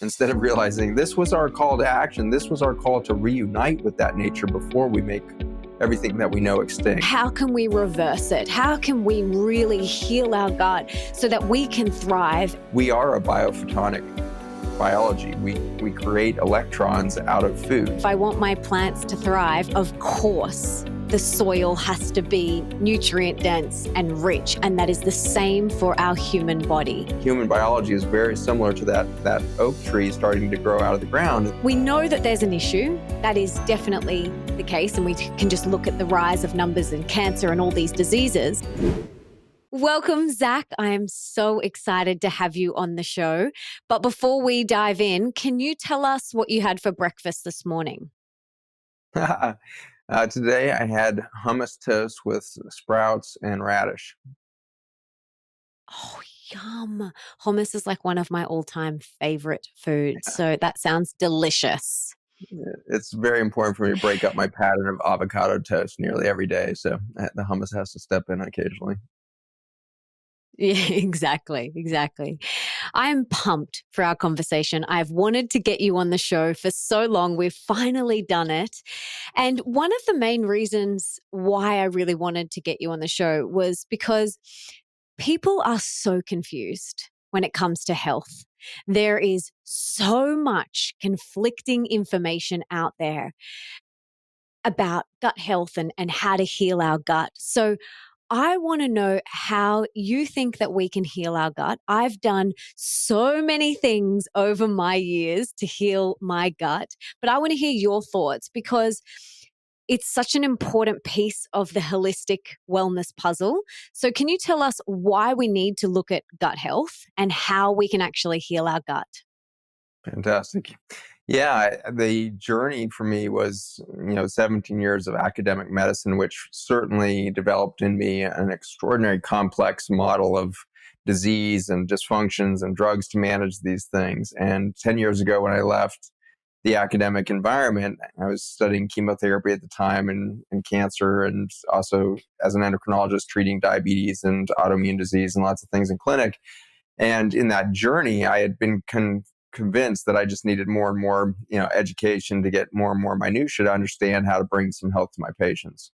instead of realizing this was our call to action, this was our call to reunite with that nature before we make everything that we know extinct. How can we reverse it? How can we really heal our gut so that we can thrive? We are a biophotonic biology. We create electrons out of food. If I want my plants to thrive, of course, the soil has to be nutrient dense and rich. And that is the same for our human body. Human biology is very similar to that oak tree starting to grow out of the ground. We know that there's an issue. That is definitely the case. And we can just look at the rise of numbers in cancer and all these diseases. Welcome, Zach. I am so excited to have you on the show. But before we dive in, can you tell us what you had for breakfast this morning? Today I had hummus toast with sprouts and radish. Oh, yum. Hummus is like one of my all-time favorite foods. So that sounds delicious. It's very important for me to break up my pattern of avocado toast nearly every day. So the hummus has to step in occasionally. Yeah, exactly. I'm pumped for our conversation. I've wanted to get you on the show for so long. We've finally done it. And one of the main reasons why I really wanted to get you on the show was because people are so confused when it comes to health. There is so much conflicting information out there about gut health and how to heal our gut. So I want to know how you think that we can heal our gut. I've done so many things over my years to heal my gut, but I want to hear your thoughts because it's such an important piece of the holistic wellness puzzle. So can you tell us why we need to look at gut health and how we can actually heal our gut? Fantastic. Yeah, the journey for me was, 17 years of academic medicine, which certainly developed in me an extraordinary complex model of disease and dysfunctions and drugs to manage these things. And 10 years ago, when I left the academic environment, I was studying chemotherapy at the time and cancer, and also as an endocrinologist treating diabetes and autoimmune disease and lots of things in clinic. And in that journey, I had been convinced that I just needed more and more, education to get more and more minutia to understand how to bring some health to my patients.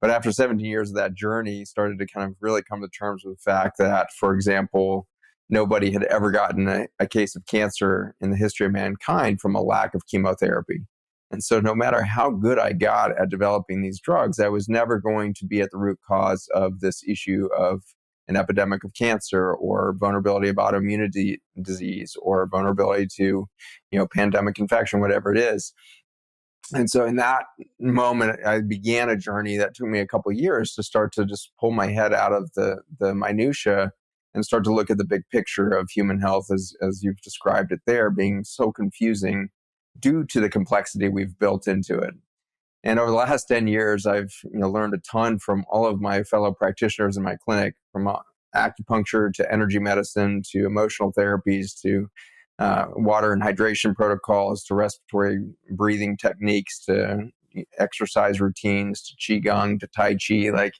But after 17 years of that journey, started to kind of really come to terms with the fact that, for example, nobody had ever gotten a case of cancer in the history of mankind from a lack of chemotherapy. And so no matter how good I got at developing these drugs, I was never going to be at the root cause of this issue of an epidemic of cancer or vulnerability of autoimmunity disease or vulnerability to, pandemic infection, whatever it is. And so in that moment, I began a journey that took me a couple of years to start to just pull my head out of the minutia and start to look at the big picture of human health as you've described it there, being so confusing due to the complexity we've built into it. And over the last 10 years, I've learned a ton from all of my fellow practitioners in my clinic, from acupuncture to energy medicine to emotional therapies to water and hydration protocols to respiratory breathing techniques to exercise routines to qigong to tai chi. Like,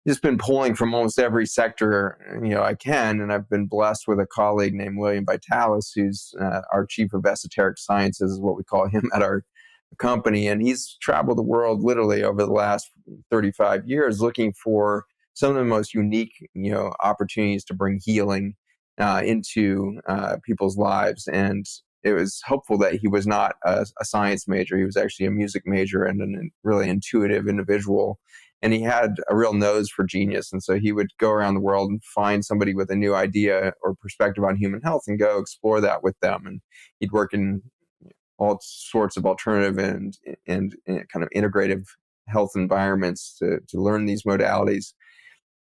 just been pulling from almost every sector I can, and I've been blessed with a colleague named William Vitalis, who's our chief of esoteric sciences, is what we call him at our company, and he's traveled the world literally over the last 35 years looking for some of the most unique opportunities to bring healing into people's lives. And it was helpful that he was not a science major. He was actually a music major and a really intuitive individual, and he had a real nose for genius. And so he would go around the world and find somebody with a new idea or perspective on human health and go explore that with them. And he'd work in all sorts of alternative and kind of integrative health environments to learn these modalities.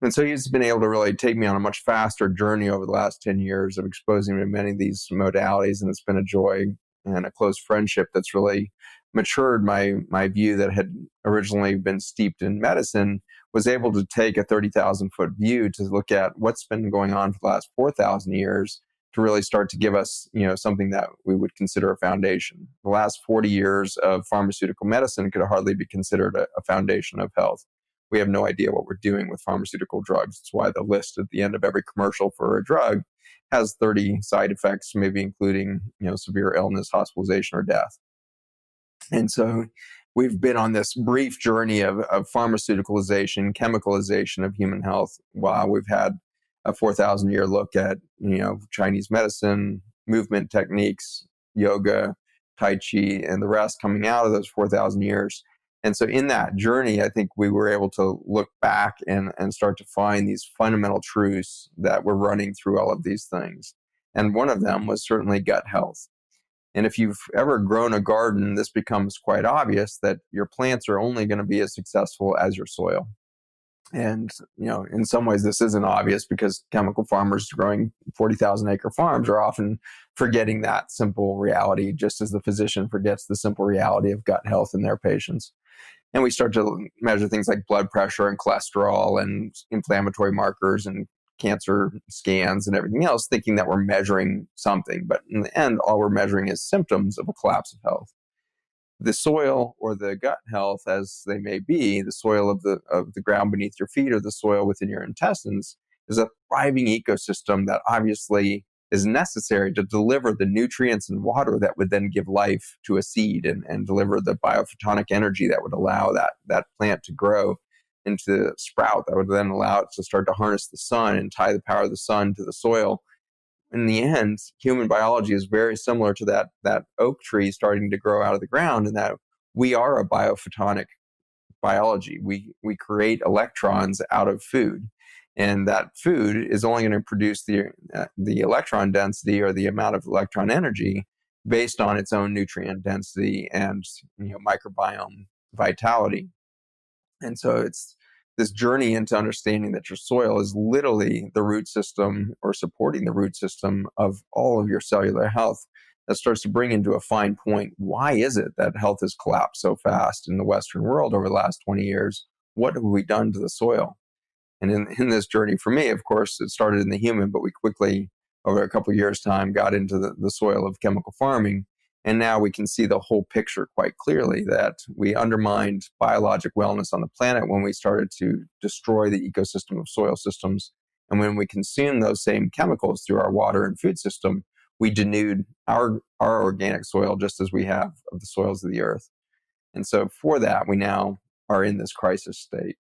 And so he's been able to really take me on a much faster journey over the last 10 years of exposing me to many of these modalities. And it's been a joy and a close friendship that's really matured my view that had originally been steeped in medicine, was able to take a 30,000 foot view to look at what's been going on for the last 4,000 years to really start to give us, something that we would consider a foundation. The last 40 years of pharmaceutical medicine could hardly be considered a foundation of health. We have no idea what we're doing with pharmaceutical drugs. That's why the list at the end of every commercial for a drug has 30 side effects, maybe including, severe illness, hospitalization, or death. And so we've been on this brief journey of pharmaceuticalization, chemicalization of human health, while we've had a 4,000-year look at, Chinese medicine, movement techniques, yoga, Tai Chi, and the rest coming out of those 4,000 years. And so in that journey, I think we were able to look back and start to find these fundamental truths that were running through all of these things. And one of them was certainly gut health. And if you've ever grown a garden, this becomes quite obvious that your plants are only going to be as successful as your soil. And, in some ways, this isn't obvious because chemical farmers growing 40,000 acre farms are often forgetting that simple reality, just as the physician forgets the simple reality of gut health in their patients. And we start to measure things like blood pressure and cholesterol and inflammatory markers and cancer scans and everything else, thinking that we're measuring something. But in the end, all we're measuring is symptoms of a collapse of health. The soil or the gut health, as they may be, the soil of the ground beneath your feet or the soil within your intestines, is a thriving ecosystem that obviously is necessary to deliver the nutrients and water that would then give life to a seed and deliver the biophotonic energy that would allow that plant to grow into sprout, that would then allow it to start to harness the sun and tie the power of the sun to the soil. In the end, human biology is very similar to that oak tree starting to grow out of the ground, in that we are a biophotonic biology. We create electrons out of food, and that food is only going to produce the electron density or the amount of electron energy based on its own nutrient density and microbiome vitality. And so it's this journey into understanding that your soil is literally the root system or supporting the root system of all of your cellular health that starts to bring into a fine point. Why is it that health has collapsed so fast in the Western world over the last 20 years? What have we done to the soil? And in this journey for me, of course, it started in the human, but we quickly, over a couple of years' time, got into the soil of chemical farming. And now we can see the whole picture quite clearly, that we undermined biologic wellness on the planet when we started to destroy the ecosystem of soil systems. And when we consume those same chemicals through our water and food system, we denude our organic soil just as we have of the soils of the earth. And so for that, we now are in this crisis state.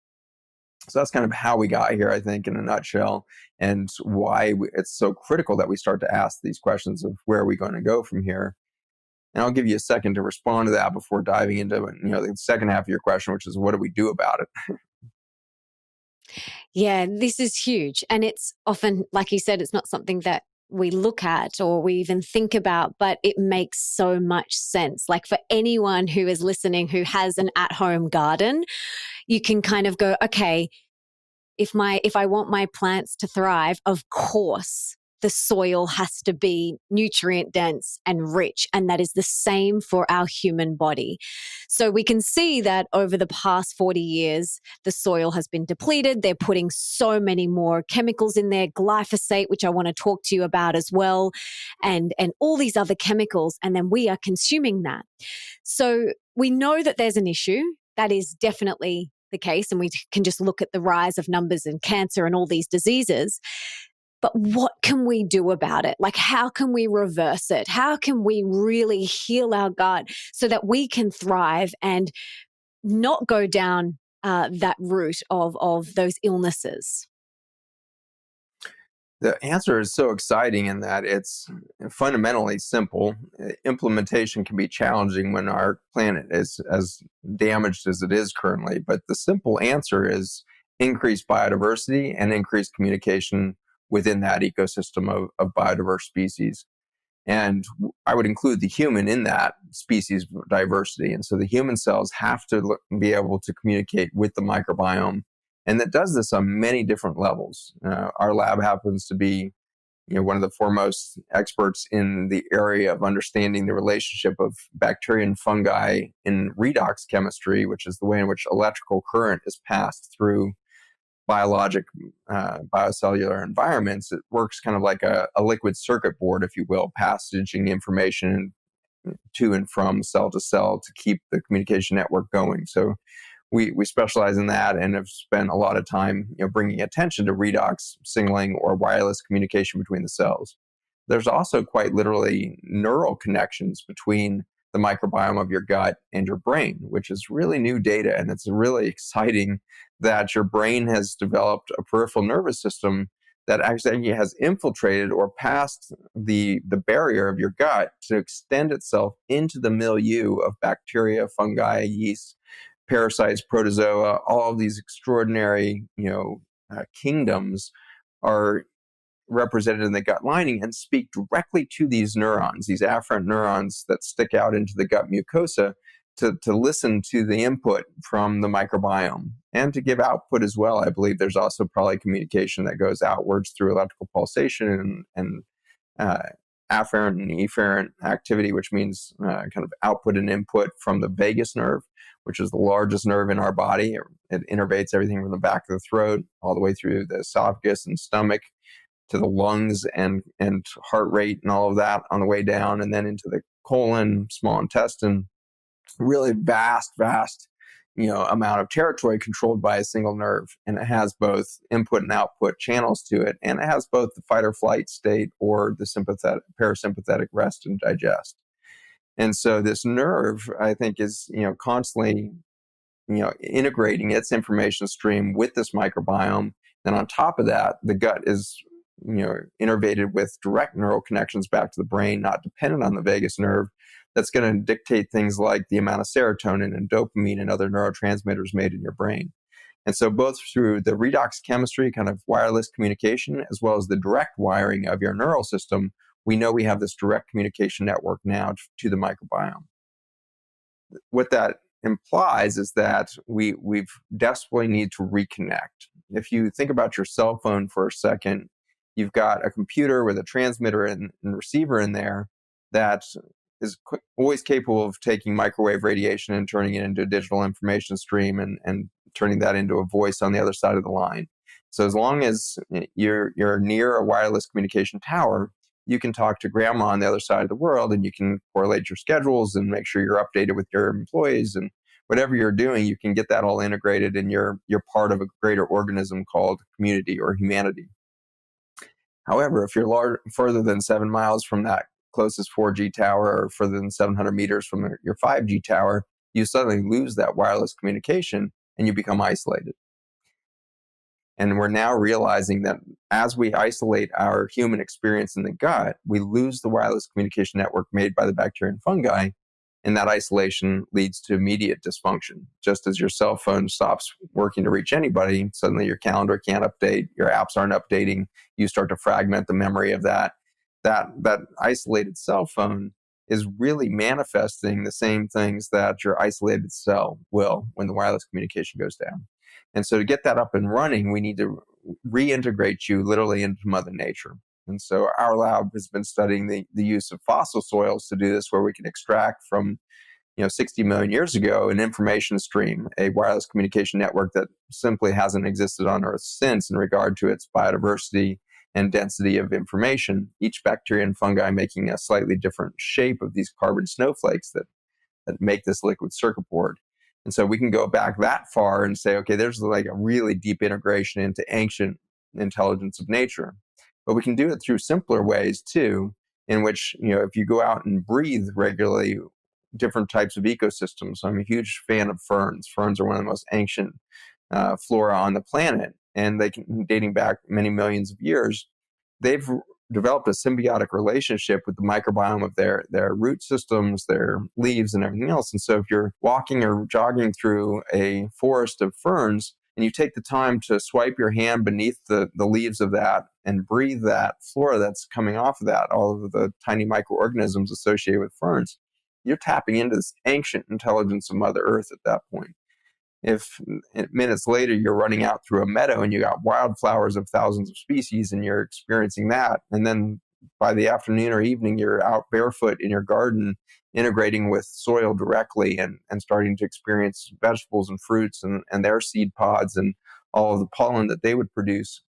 So that's kind of how we got here, I think, in a nutshell, and why it's so critical that we start to ask these questions of where are we going to go from here. And I'll give you a second to respond to that before diving into the second half of your question, which is what do we do about it? Yeah, this is huge. And it's often, like you said, it's not something that we look at or we even think about, but it makes so much sense. Like for anyone who is listening who has an at-home garden, you can kind of go, okay, if I want my plants to thrive, of course, the soil has to be nutrient dense and rich. And that is the same for our human body. So we can see that over the past 40 years, the soil has been depleted. They're putting so many more chemicals in there, glyphosate, which I want to talk to you about as well, and all these other chemicals. And then we are consuming that. So we know that there's an issue. That is definitely the case. And we can just look at the rise of numbers in cancer and all these diseases. But what can we do about it? Like, how can we reverse it? How can we really heal our gut so that we can thrive and not go down that route of those illnesses? The answer is so exciting in that it's fundamentally simple. Implementation can be challenging when our planet is as damaged as it is currently, but the simple answer is increased biodiversity and increased communication within that ecosystem of biodiverse species. And I would include the human in that species diversity. And so the human cells have to be able to communicate with the microbiome. And that does this on many different levels. Our lab happens to be one of the foremost experts in the area of understanding the relationship of bacteria and fungi in redox chemistry, which is the way in which electrical current is passed through biocellular environments. It works kind of like a liquid circuit board, if you will, passaging information to and from cell to cell to keep the communication network going. So we specialize in that and have spent a lot of time, bringing attention to redox signaling or wireless communication between the cells. There's also quite literally neural connections between the microbiome of your gut and your brain, which is really new data. And it's really exciting that your brain has developed a peripheral nervous system that actually has infiltrated or passed the barrier of your gut to extend itself into the milieu of bacteria, fungi, yeast, parasites, protozoa. All of these extraordinary, kingdoms are represented in the gut lining and speak directly to these neurons, these afferent neurons that stick out into the gut mucosa to listen to the input from the microbiome and to give output as well. I believe there's also probably communication that goes outwards through electrical pulsation and afferent and efferent activity, which means kind of output and input from the vagus nerve, which is the largest nerve in our body. It innervates everything from the back of the throat all the way through the esophagus and stomach to the lungs and heart rate and all of that on the way down, and then into the colon, small intestine. Really vast amount of territory controlled by a single nerve, and it has both input and output channels to it, and it has both the fight or flight state or the parasympathetic rest and digest. And so this nerve, I think, is constantly integrating its information stream with this microbiome. And on top of that, the gut is innervated with direct neural connections back to the brain, not dependent on the vagus nerve. That's going to dictate things like the amount of serotonin and dopamine and other neurotransmitters made in your brain. And so both through the redox chemistry, kind of wireless communication, as well as the direct wiring of your neural system, we know we have this direct communication network now to the microbiome. What that implies is that we've desperately need to reconnect. If you think about your cell phone for a second, you've got a computer with a transmitter and receiver in there that is always capable of taking microwave radiation and turning it into a digital information stream and turning that into a voice on the other side of the line. So as long as you're near a wireless communication tower, you can talk to grandma on the other side of the world, and you can correlate your schedules and make sure you're updated with your employees, and whatever you're doing, you can get that all integrated, and you're part of a greater organism called community or humanity. However, if you're further than 7 miles from that closest 4G tower or further than 700 meters from your 5G tower, you suddenly lose that wireless communication and you become isolated. And we're now realizing that as we isolate our human experience in the gut, we lose the wireless communication network made by the bacteria and fungi, and that isolation leads to immediate dysfunction. Just as your cell phone stops working to reach anybody, suddenly your calendar can't update, your apps aren't updating, you start to fragment the memory of that isolated cell phone is really manifesting the same things that your isolated cell will when the wireless communication goes down. And so to get that up and running, we need to reintegrate you literally into Mother Nature. And so our lab has been studying the use of fossil soils to do this, where we can extract from 60 million years ago an information stream, a wireless communication network that simply hasn't existed on Earth since in regard to its biodiversity and density of information, each bacteria and fungi making a slightly different shape of these carbon snowflakes that make this liquid circuit board. And so we can go back that far and say, okay, there's like a really deep integration into ancient intelligence of nature. But we can do it through simpler ways too, in which, if you go out and breathe regularly, different types of ecosystems. So I'm a huge fan of ferns. Ferns are one of the most ancient flora on the planet, and dating back many millions of years. They've developed a symbiotic relationship with the microbiome of their root systems, their leaves, and everything else. And so if you're walking or jogging through a forest of ferns and you take the time to swipe your hand beneath the leaves of that and breathe that flora that's coming off of that, all of the tiny microorganisms associated with ferns, you're tapping into this ancient intelligence of Mother Earth at that point. If minutes later you're running out through a meadow and you got wildflowers of thousands of species and you're experiencing that, and then by the afternoon or evening you're out barefoot in your garden integrating with soil directly and starting to experience vegetables and fruits and their seed pods and all of the pollen that they would produce,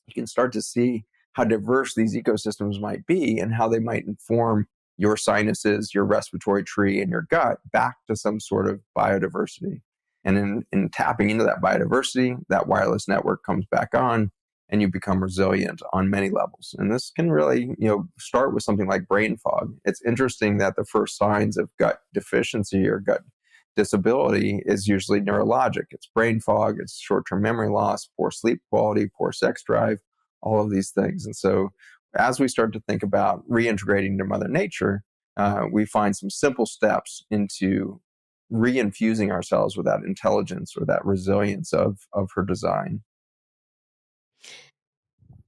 you can start to see how diverse these ecosystems might be and how they might inform your sinuses, your respiratory tree, and your gut back to some sort of biodiversity. And in tapping into that biodiversity, that wireless network comes back on, and you become resilient on many levels. And this can really, start with something like brain fog. It's interesting that the first signs of gut deficiency or gut disability is usually neurologic. It's brain fog, it's short-term memory loss, poor sleep quality, poor sex drive, all of these things. And so as we start to think about reintegrating to Mother Nature, we find some simple steps into reinfusing ourselves with that intelligence or that resilience of her design.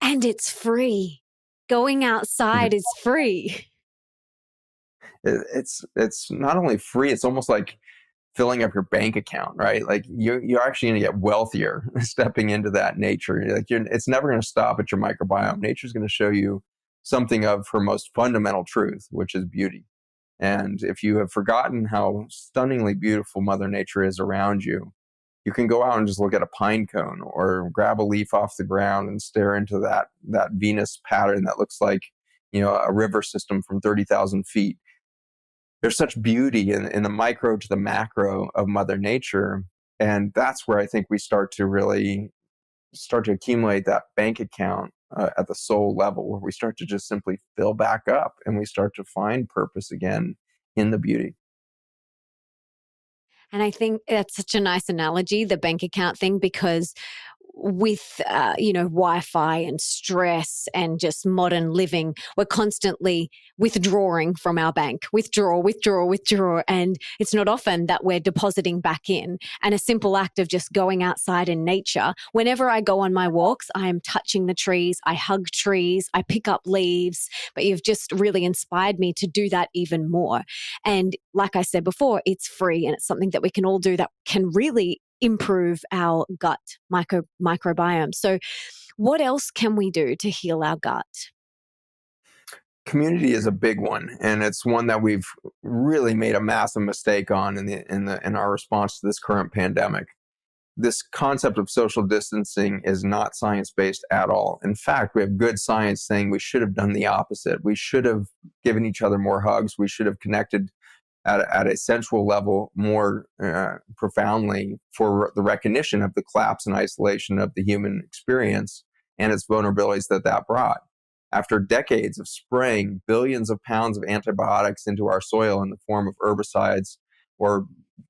And it's free. Going outside is free. It's not only free, it's almost like filling up your bank account, right? Like you're actually going to get wealthier stepping into that nature. It's never going to stop at your microbiome. Nature's going to show you something of her most fundamental truth, which is beauty. And if you have forgotten how stunningly beautiful Mother Nature is around you, you can go out and just look at a pine cone or grab a leaf off the ground and stare into that Venus pattern that looks like, a river system from 30,000 feet. There's such beauty in the micro to the macro of Mother Nature. And that's where I think we start to really start to accumulate that bank account at the soul level, where we start to just simply fill back up and we start to find purpose again in the beauty. And I think that's such a nice analogy, the bank account thing, because with Wi-Fi and stress and just modern living, we're constantly withdrawing from our bank, withdraw, and it's not often that we're depositing back in. And a simple act of just going outside in nature, whenever I go on my walks, I am touching the trees, I hug trees, I pick up leaves, but you've just really inspired me to do that even more. And like I said before, it's free, and it's something that we can all do that can really improve our gut microbiome. So what else can we do to heal our gut? Community is a big one, and it's one that we've really made a massive mistake on in our response to this current pandemic. This concept of social distancing is not science-based at all. In fact, we have good science saying we should have done the opposite. We should have given each other more hugs. We should have connected at a sensual level more profoundly for the recognition of the collapse and isolation of the human experience and its vulnerabilities that brought. After decades of spraying billions of pounds of antibiotics into our soil in the form of herbicides, or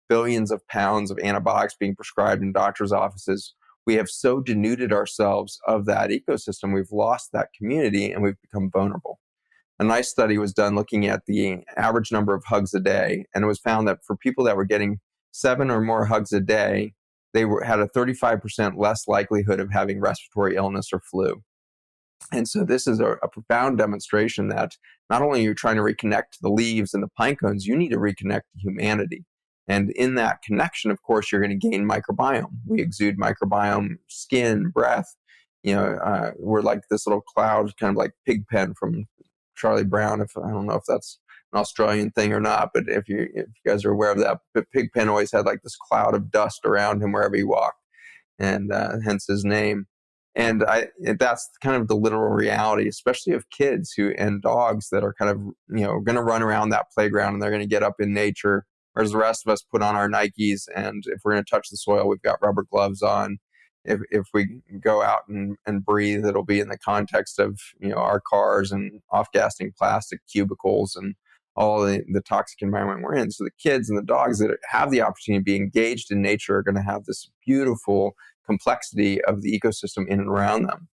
billions of pounds of antibiotics being prescribed in doctors' offices, we have so denuded ourselves of that ecosystem, we've lost that community and we've become vulnerable. A nice study was done looking at the average number of hugs a day, and it was found that for people that were getting 7 or more hugs a day, had a 35% less likelihood of having respiratory illness or flu. And so this is a profound demonstration that not only are you trying to reconnect to the leaves and the pine cones, you need to reconnect to humanity. And in that connection, of course, you're going to gain microbiome. We exude microbiome, skin, breath. We're like this little cloud, kind of like Pigpen from Charlie Brown. I don't know if that's an Australian thing or not, but if you guys are aware of that, but Pigpen always had like this cloud of dust around him wherever he walked, and hence his name. And that's kind of the literal reality, especially of kids and dogs that are kind of, going to run around that playground and they're going to get up in nature, whereas the rest of us put on our Nikes. And if we're going to touch the soil, we've got rubber gloves on. If we go out and breathe, it'll be in the context of, our cars and off-gassing plastic cubicles and all the toxic environment we're in. So the kids and the dogs that have the opportunity to be engaged in nature are going to have this beautiful complexity of the ecosystem in and around them.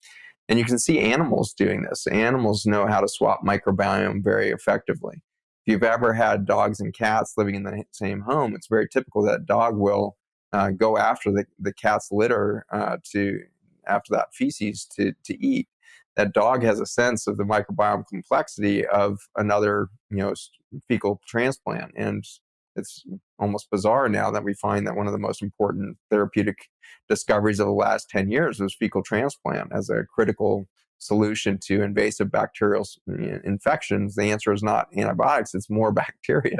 And you can see animals doing this. Animals know how to swap microbiome very effectively. If you've ever had dogs and cats living in the same home, it's very typical that dog will go after the cat's litter after that feces to eat. That dog has a sense of the microbiome complexity of another, fecal transplant. And it's almost bizarre now that we find that one of the most important therapeutic discoveries of the last 10 years was fecal transplant as a critical solution to invasive bacterial infections. The answer is not antibiotics, it's more bacteria.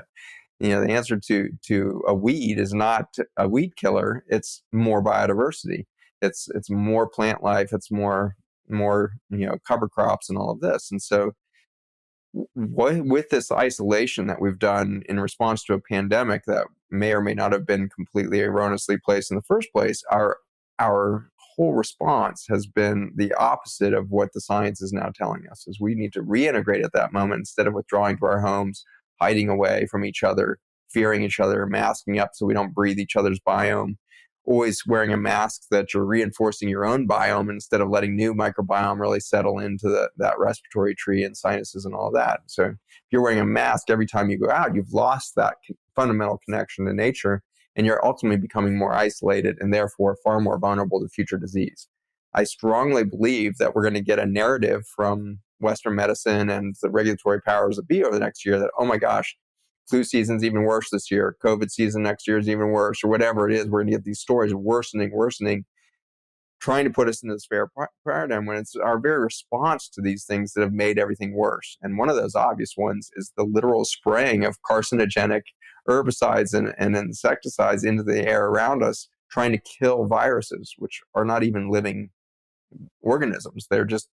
The answer to a weed is not a weed killer, it's more biodiversity. It's more plant life, it's more cover crops and all of this. And so with this isolation that we've done in response to a pandemic that may or may not have been completely erroneously placed in the first place, our whole response has been the opposite of what the science is now telling us, is we need to reintegrate at that moment instead of withdrawing to our homes, hiding away from each other, fearing each other, masking up so we don't breathe each other's biome, always wearing a mask that you're reinforcing your own biome instead of letting new microbiome really settle into that respiratory tree and sinuses and all that. So if you're wearing a mask every time you go out, you've lost that fundamental connection to nature, and you're ultimately becoming more isolated and therefore far more vulnerable to future disease. I strongly believe that we're going to get a narrative from Western medicine and the regulatory powers that be over the next year that, oh my gosh, flu season's even worse this year, COVID season next year is even worse, or whatever it is. We're going to get these stories worsening, trying to put us in this fair paradigm when it's our very response to these things that have made everything worse. And one of those obvious ones is the literal spraying of carcinogenic herbicides and insecticides into the air around us, trying to kill viruses, which are not even living organisms. They're just,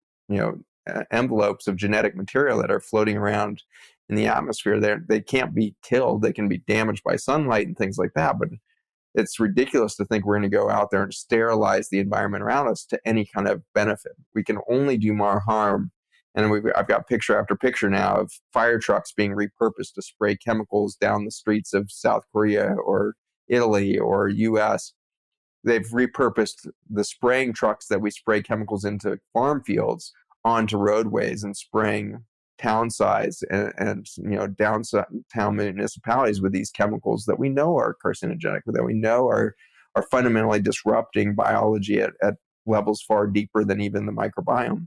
envelopes of genetic material that are floating around in the atmosphere. They can't be killed. They can be damaged by sunlight and things like that, but it's ridiculous to think we're going to go out there and sterilize the environment around us to any kind of benefit. We can only do more harm. And I've got picture after picture now of fire trucks being repurposed to spray chemicals down the streets of South Korea or Italy or US. They've repurposed the spraying trucks that we spray chemicals into farm fields onto roadways and spraying town size and downtown municipalities with these chemicals that we know are carcinogenic, that we know are fundamentally disrupting biology at levels far deeper than even the microbiome.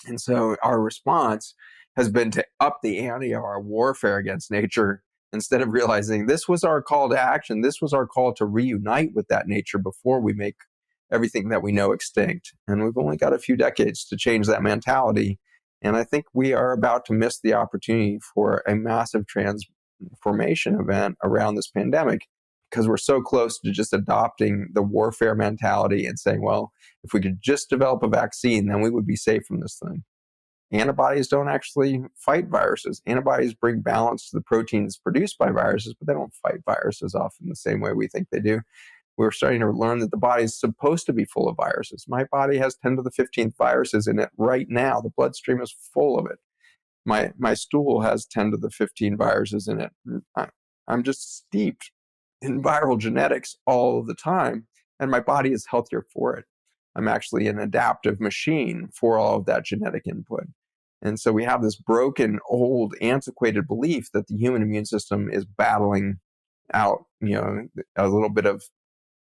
And so our response has been to up the ante of our warfare against nature instead of realizing this was our call to action. This was our call to reunite with that nature before we make everything that we know extinct. And we've only got a few decades to change that mentality. And I think we are about to miss the opportunity for a massive transformation event around this pandemic because we're so close to just adopting the warfare mentality and saying, well, if we could just develop a vaccine, then we would be safe from this thing. Antibodies don't actually fight viruses. Antibodies bring balance to the proteins produced by viruses, but they don't fight viruses often the same way we think they do. We're starting to learn that the body is supposed to be full of viruses. My body has 10 to the 15th viruses in it right now. The bloodstream is full of it. My stool has 10 to the 15 viruses in it. I'm just steeped in viral genetics all the time, and my body is healthier for it. I'm actually an adaptive machine for all of that genetic input. And so we have this broken, old, antiquated belief that the human immune system is battling out, a little bit of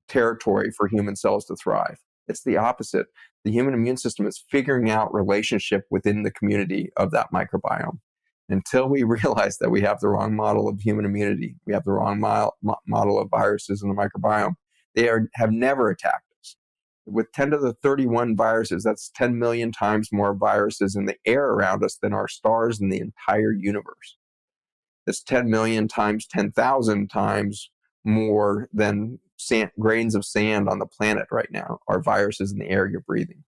territory for human cells to thrive. It's the opposite. The human immune system is figuring out relationship within the community of that microbiome. Until we realize that we have the wrong model of human immunity, we have the wrong model of viruses in the microbiome, they have never attacked us. With 10 to the 31 viruses, that's 10 million times more viruses in the air around us than our stars in the entire universe. It's 10 million times 10,000 times more than grains of sand on the planet right now are viruses in the air you're breathing.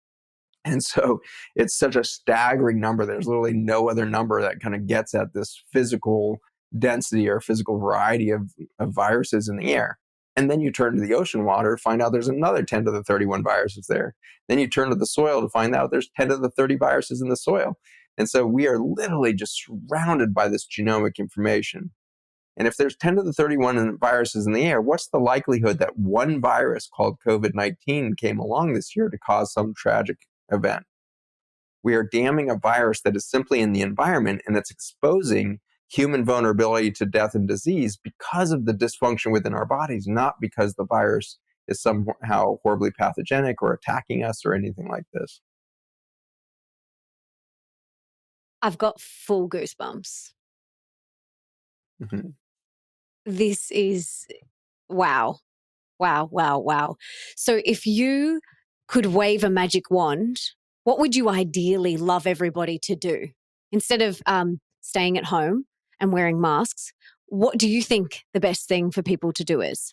And so it's such a staggering number. There's literally no other number that kind of gets at this physical density or physical variety of viruses in the air. And then you turn to the ocean water, find out there's another 10 to the 31 viruses there. Then you turn to the soil to find out there's 10 to the 30 viruses in the soil. And so we are literally just surrounded by this genomic information. And if there's 10 to the 31 viruses in the air, what's the likelihood that one virus called COVID-19 came along this year to cause some tragic event? We are damning a virus that is simply in the environment, and it's exposing human vulnerability to death and disease because of the dysfunction within our bodies, not because the virus is somehow horribly pathogenic or attacking us or anything like this. I've got full goosebumps. Mm-hmm. This is wow. Wow, wow, wow. So if you could wave a magic wand, what would you ideally love everybody to do? Instead of staying at home and wearing masks, what do you think the best thing for people to do is?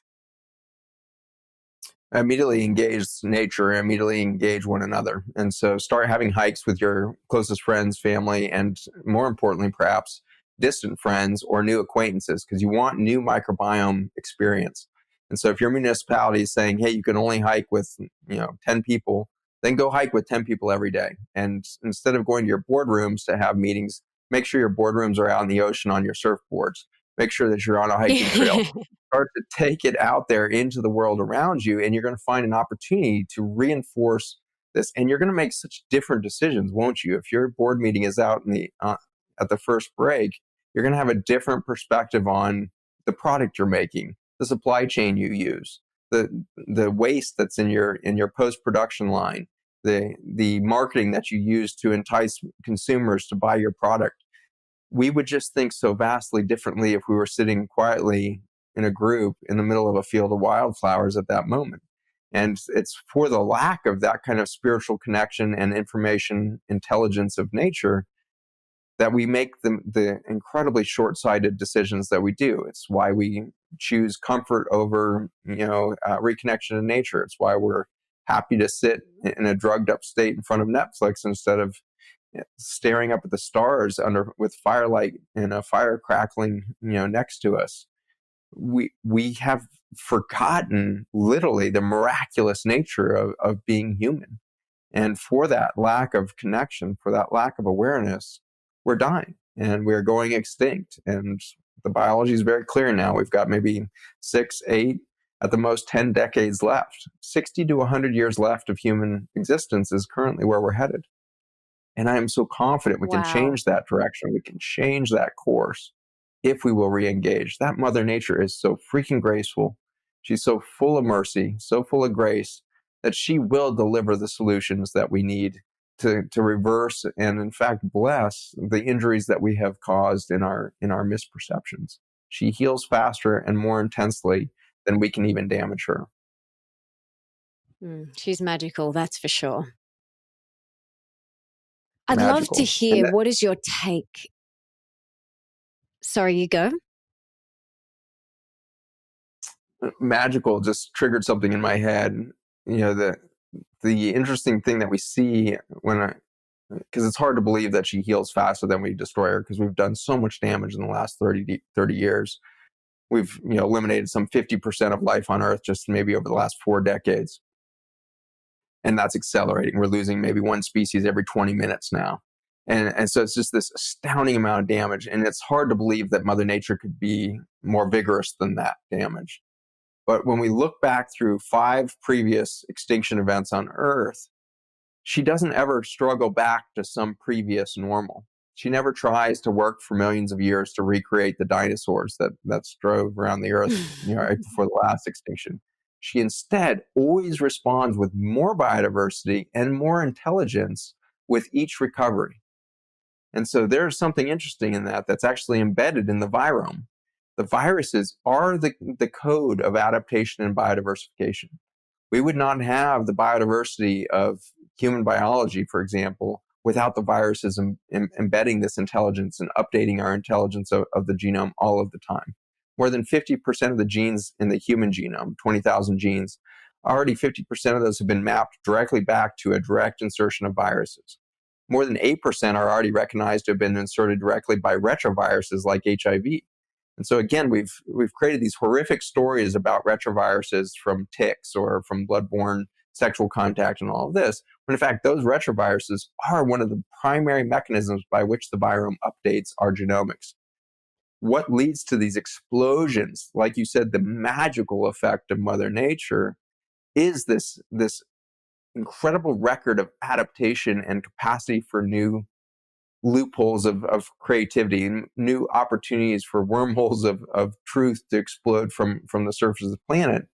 Immediately engage nature, immediately engage one another. And so start having hikes with your closest friends, family, and more importantly, perhaps, distant friends or new acquaintances, because you want new microbiome experience. And so if your municipality is saying, hey, you can only hike with 10 people, then go hike with 10 people every day. And instead of going to your boardrooms to have meetings, make sure your boardrooms are out in the ocean on your surfboards. Make sure that you're on a hiking trail. Start to take it out there into the world around you, and you're going to find an opportunity to reinforce this. And you're going to make such different decisions, won't you? If your board meeting is out in the at the first break, you're going to have a different perspective on the product you're making, the supply chain you use, the waste that's in your post-production line, the marketing that you use to entice consumers to buy your product. We would just think so vastly differently if we were sitting quietly in a group in the middle of a field of wildflowers at that moment. And it's for the lack of that kind of spiritual connection and information intelligence of nature that we make the incredibly short-sighted decisions that we do. It's why we choose comfort over, reconnection to nature. It's why we're happy to sit in a drugged up state in front of Netflix instead of staring up at the stars with firelight and a fire crackling, next to us. We have forgotten literally the miraculous nature of being human. And for that lack of connection, for that lack of awareness, we're dying and we're going extinct. And the biology is very clear now. We've got maybe 6, 8, at the most 10 decades left. 60 to 100 years left of human existence is currently where we're headed. And I am so confident we can change that direction. We can change that course if we will re-engage. That Mother Nature is so freaking graceful. She's so full of mercy, so full of grace, that she will deliver the solutions that we need to reverse and, in fact, bless the injuries that we have caused in our misperceptions. She heals faster and more intensely than we can even damage her. She's magical, that's for sure. I'd love to hear, what is your take? Sorry, you go. Magical just triggered something in my head. The interesting thing that we see because it's hard to believe that she heals faster than we destroy her, because we've done so much damage in the last 30 years. We've eliminated some 50% of life on Earth just maybe over the last 4 decades. And that's accelerating. We're losing maybe one species every 20 minutes now. And so it's just this astounding amount of damage. And it's hard to believe that Mother Nature could be more vigorous than that damage. But when we look back through 5 previous extinction events on Earth, she doesn't ever struggle back to some previous normal. She never tries to work for millions of years to recreate the dinosaurs that strove around the Earth right before the last extinction. She instead always responds with more biodiversity and more intelligence with each recovery. And so there's something interesting in that's actually embedded in the virome. The viruses are the code of adaptation and biodiversification. We would not have the biodiversity of human biology, for example, without the viruses embedding this intelligence and updating our intelligence of the genome all of the time. More than 50% of the genes in the human genome, 20,000 genes, already 50% of those have been mapped directly back to a direct insertion of viruses. More than 8% are already recognized to have been inserted directly by retroviruses like HIV. And so again, we've created these horrific stories about retroviruses from ticks or from bloodborne sexual contact and all of this, when in fact those retroviruses are one of the primary mechanisms by which the virome updates our genomics. What leads to these explosions, like you said, the magical effect of Mother Nature, is this incredible record of adaptation and capacity for new loopholes of creativity and new opportunities for wormholes of truth to explode from the surface of the planet,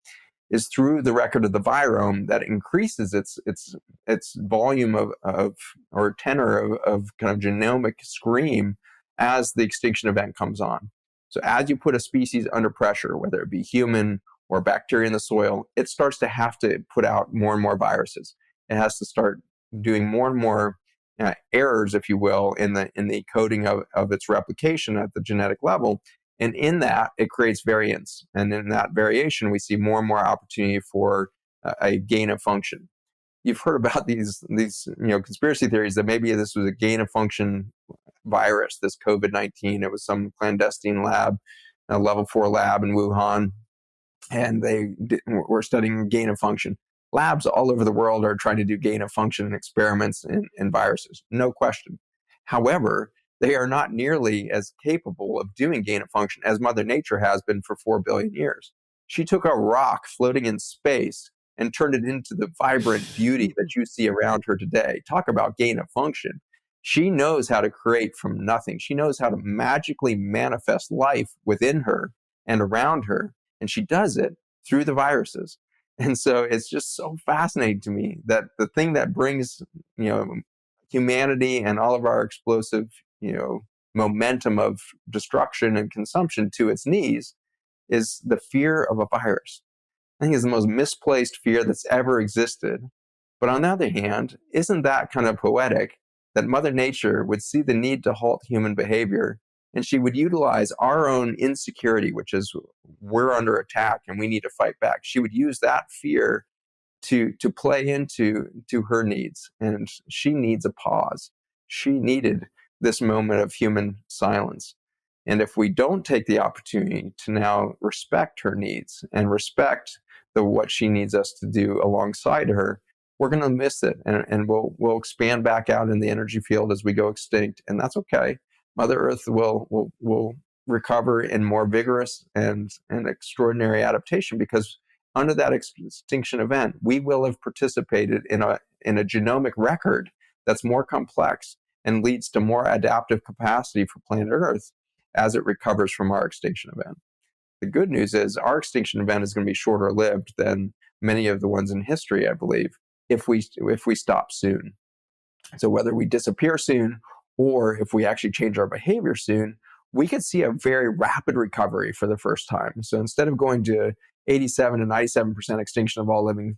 is through the record of the virome that increases its volume of or tenor of kind of genomic scream as the extinction event comes on. So as you put a species under pressure, whether it be human or bacteria in the soil, it starts to have to put out more and more viruses. It has to start doing more and more errors, if you will, in the coding of its replication at the genetic level. And in that, it creates variants. And in that variation, we see more and more opportunity for a gain of function. You've heard about these conspiracy theories that maybe this was a gain of function virus, this COVID-19. It was some clandestine lab, a level 4 lab in Wuhan, and were studying gain of function. Labs all over the world are trying to do gain of function experiments in viruses, no question. However, they are not nearly as capable of doing gain of function as Mother Nature has been for 4 billion years. She took a rock floating in space and turned it into the vibrant beauty that you see around her today. Talk about gain of function. She knows how to create from nothing. She knows how to magically manifest life within her and around her, and she does it through the viruses. And so it's just so fascinating to me that the thing that brings, humanity and all of our explosive, momentum of destruction and consumption to its knees is the fear of a virus. I think it's the most misplaced fear that's ever existed. But on the other hand, isn't that kind of poetic that Mother Nature would see the need to halt human behavior, and she would utilize our own insecurity, which is we're under attack and we need to fight back. She would use that fear to play into her needs, and she needs a pause. She needed this moment of human silence. And if we don't take the opportunity to now respect her needs and respect what she needs us to do alongside her, we're going to miss it, and we'll expand back out in the energy field as we go extinct, and that's okay. Mother Earth will recover in more vigorous and extraordinary adaptation, because under that extinction event, we will have participated in a genomic record that's more complex and leads to more adaptive capacity for planet Earth as it recovers from our extinction event. The good news is our extinction event is going to be shorter lived than many of the ones in history, I believe, if we stop soon. So whether we disappear soon or if we actually change our behavior soon, we could see a very rapid recovery for the first time. So instead of going to 87 to 97% extinction of all living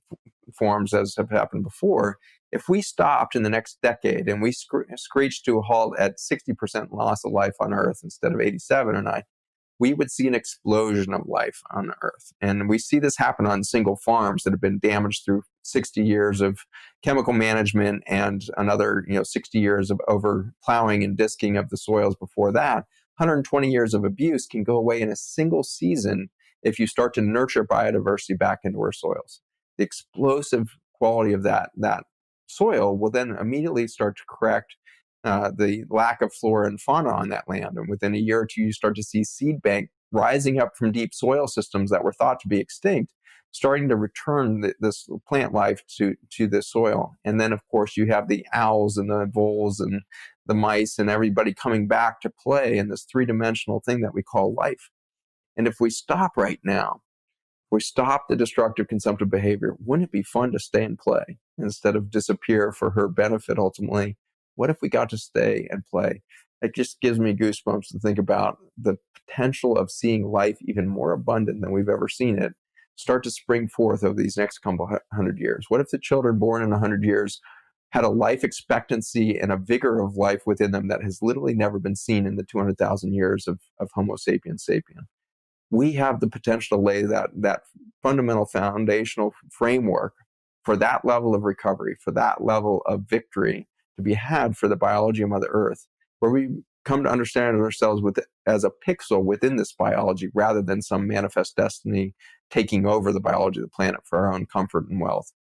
forms as have happened before, if we stopped in the next decade and we screeched to a halt at 60% loss of life on Earth instead of 87 or 9, we would see an explosion of life on Earth. And we see this happen on single farms that have been damaged through 60 years of chemical management and another 60 years of over plowing and disking of the soils before that. 120 years of abuse can go away in a single season if you start to nurture biodiversity back into our soils. The explosive quality of that soil will then immediately start to correct the lack of flora and fauna on that land. And within a year or two, you start to see seed bank rising up from deep soil systems that were thought to be extinct, starting to return this plant life to the soil. And then, of course, you have the owls and the voles and the mice and everybody coming back to play in this three-dimensional thing that we call life. And if we stop right now, we stop the destructive consumptive behavior, wouldn't it be fun to stay and play instead of disappear for her benefit ultimately? What if we got to stay and play? It just gives me goosebumps to think about the potential of seeing life even more abundant than we've ever seen it start to spring forth over these next couple 100 years. What if the children born in 100 years had a life expectancy and a vigor of life within them that has literally never been seen in the 200,000 years of Homo sapiens sapien? We have the potential to lay that fundamental foundational framework for that level of recovery, for that level of victory to be had for the biology of Mother Earth, where we come to understand ourselves as a pixel within this biology rather than some manifest destiny taking over the biology of the planet for our own comfort and wealth.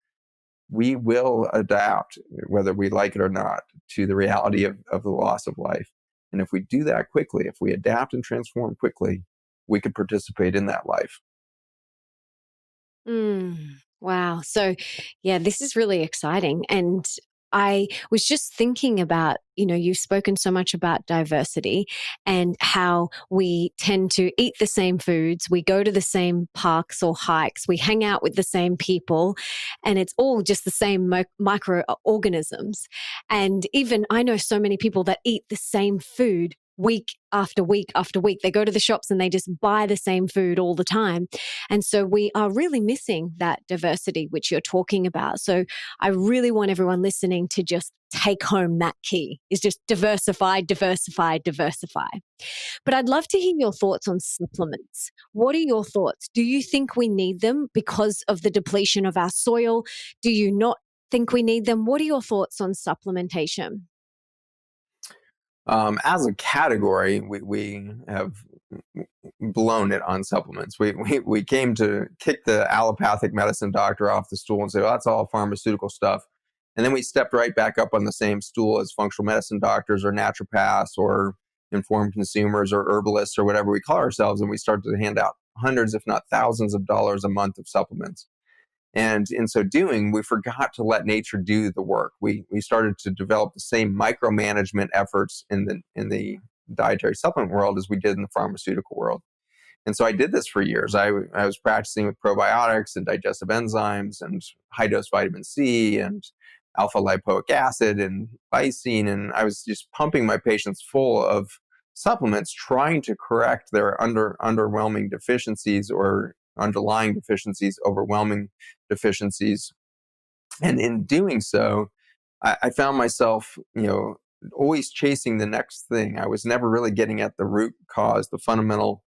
We will adapt, whether we like it or not, to the reality of the loss of life. And if we do that quickly, if we adapt and transform quickly, we could participate in that life. Wow. So, yeah, this is really exciting. And I was just thinking about, you've spoken so much about diversity and how we tend to eat the same foods, we go to the same parks or hikes, we hang out with the same people, and it's all just the same microorganisms. And even I know so many people that eat the same food week after week after week. They go to the shops and they just buy the same food all the time. And so we are really missing that diversity, which you're talking about. So I really want everyone listening to just take home that key is just diversify, diversify, diversify. But I'd love to hear your thoughts on supplements. What are your thoughts? Do you think we need them because of the depletion of our soil? Do you not think we need them? What are your thoughts on supplementation? As a category, we have blown it on supplements. We came to kick the allopathic medicine doctor off the stool and say, well, that's all pharmaceutical stuff. And then we stepped right back up on the same stool as functional medicine doctors or naturopaths or informed consumers or herbalists or whatever we call ourselves. And we started to hand out hundreds, if not thousands of dollars a month of supplements. And in so doing, we forgot to let nature do the work. We started to develop the same micromanagement efforts in the dietary supplement world as we did in the pharmaceutical world. And so I did this for years. I was practicing with probiotics and digestive enzymes and high dose vitamin C and alpha lipoic acid and lysine. And I was just pumping my patients full of supplements, trying to correct their underwhelming deficiencies or underlying deficiencies, overwhelming deficiencies. And in doing so, I found myself, always chasing the next thing. I was never really getting at the root cause, the fundamental,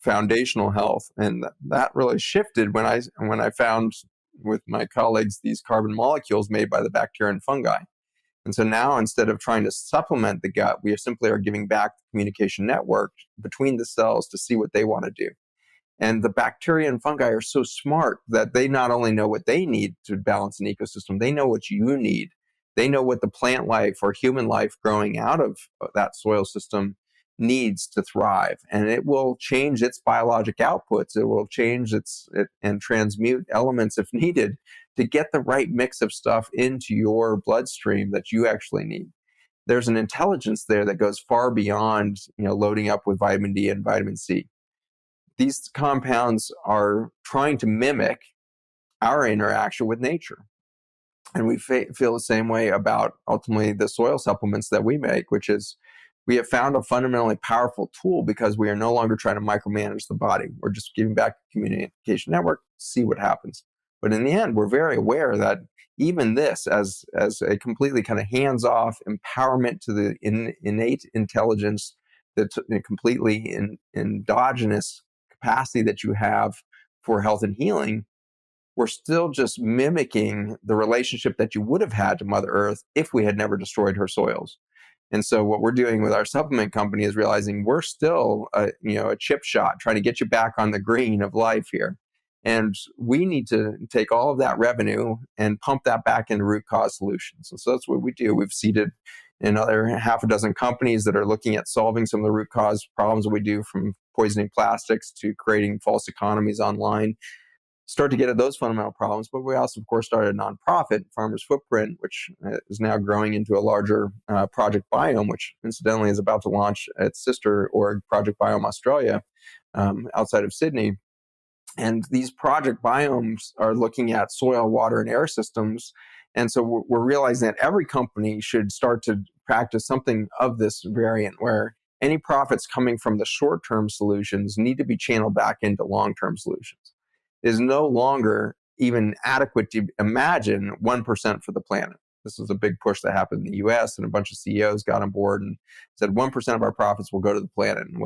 foundational health. And that really shifted when I found with my colleagues these carbon molecules made by the bacteria and fungi. And so now, instead of trying to supplement the gut, we simply are giving back the communication network between the cells to see what they want to do. And the bacteria and fungi are so smart that they not only know what they need to balance an ecosystem, they know what you need. They know what the plant life or human life growing out of that soil system needs to thrive. And it will change its biologic outputs. It will change it and transmute elements if needed to get the right mix of stuff into your bloodstream that you actually need. There's an intelligence there that goes far beyond, loading up with vitamin D and vitamin C. These compounds are trying to mimic our interaction with nature. And we feel the same way about ultimately the soil supplements that we make, which is we have found a fundamentally powerful tool because we are no longer trying to micromanage the body. We're just giving back the communication network, see what happens. But in the end, we're very aware that even this, as a completely kind of hands-off empowerment to the innate intelligence, the completely endogenous capacity that you have for health and healing, we're still just mimicking the relationship that you would have had to Mother Earth if we had never destroyed her soils. And so what we're doing with our supplement company is realizing we're still a chip shot trying to get you back on the green of life here. And we need to take all of that revenue and pump that back into root cause solutions. And so that's what we do. We've seeded another half a dozen companies that are looking at solving some of the root cause problems that we do, from poisoning plastics to creating false economies online. Start to get at those fundamental problems. But we also, of course, started a nonprofit, Farmers Footprint, which is now growing into a larger Project Biome, which incidentally is about to launch its sister org, Project Biome Australia, outside of Sydney. And these project biomes are looking at soil, water, and air systems. And so we're realizing that every company should start to practice something of this variant, where any profits coming from the short-term solutions need to be channeled back into long-term solutions. It is no longer even adequate to imagine 1% for the planet. This was a big push that happened in the US, and a bunch of CEOs got on board and said 1% of our profits will go to the planet, and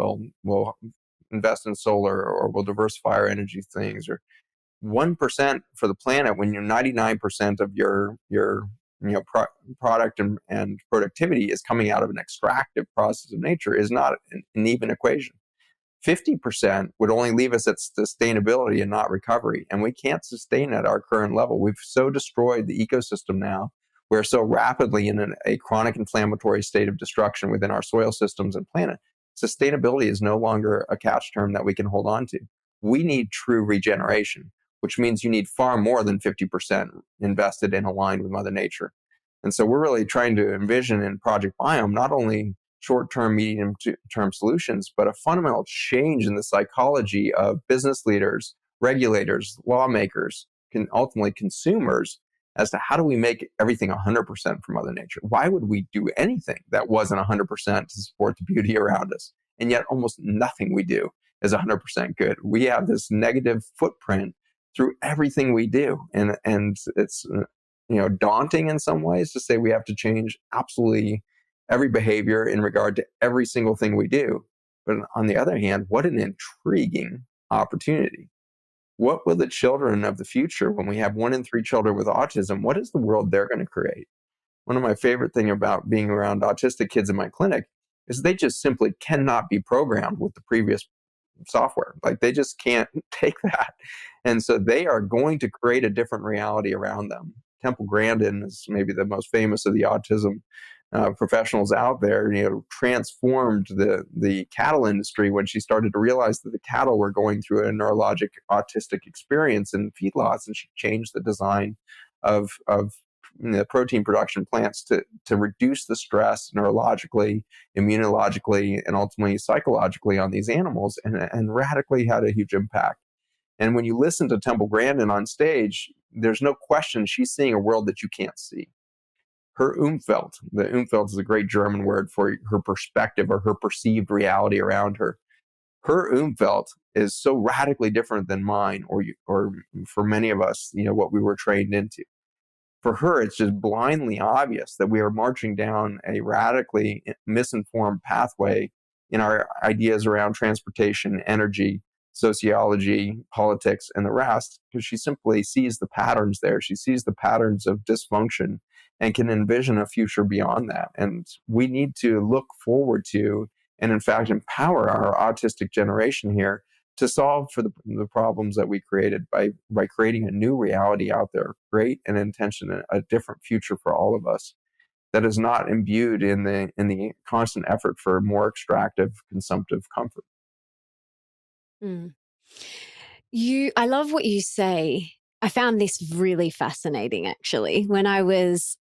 we'll invest in solar, or we'll diversify our energy things, or 1% for the planet when you're 99% of your product and productivity is coming out of an extractive process of nature is not an even equation. 50% would only leave us at sustainability and not recovery. And we can't sustain at our current level. We've so destroyed the ecosystem now. We're so rapidly in a chronic inflammatory state of destruction within our soil systems and planet. Sustainability is no longer a catch term that we can hold on to. We need true regeneration, which means you need far more than 50% invested and aligned with Mother Nature. And so we're really trying to envision in Project Biome not only short-term, medium-term solutions, but a fundamental change in the psychology of business leaders, regulators, lawmakers, ultimately consumers, as to how do we make everything 100% for Mother Nature? Why would we do anything that wasn't 100% to support the beauty around us? And yet almost nothing we do is 100% good. We have this negative footprint through everything we do. And it's daunting in some ways to say we have to change absolutely every behavior in regard to every single thing we do. But on the other hand, what an intriguing opportunity. What will the children of the future, when we have 1 in 3 children with autism, what is the world they're going to create? one of my favorite thing about being around autistic kids in my clinic is they just simply cannot be programmed with the previous software. Like they just can't take that. And so they are going to create a different reality around them. Temple Grandin is maybe the most famous of the autism professionals out there, transformed the cattle industry when she started to realize that the cattle were going through a neurologic autistic experience in feedlots, and she changed the design of protein production plants to reduce the stress neurologically, immunologically, and ultimately psychologically on these animals, and radically had a huge impact. And when you listen to Temple Grandin on stage, there's no question she's seeing a world that you can't see. Her Umfeld, the Umfeld is a great German word for her perspective or her perceived reality around her. Her Umfeld is so radically different than mine, or for many of us, what we were trained into. For her, it's just blindly obvious that we are marching down a radically misinformed pathway in our ideas around transportation, energy, sociology, politics, and the rest, because she simply sees the patterns there. She sees the patterns of dysfunction and can envision a future beyond that. And we need to look forward to, and in fact, empower our autistic generation here to solve for the problems that we created by creating a new reality out there, create an intention, a different future for all of us that is not imbued in the constant effort for more extractive, consumptive comfort. Mm. I love what you say. I found this really fascinating, actually, when I was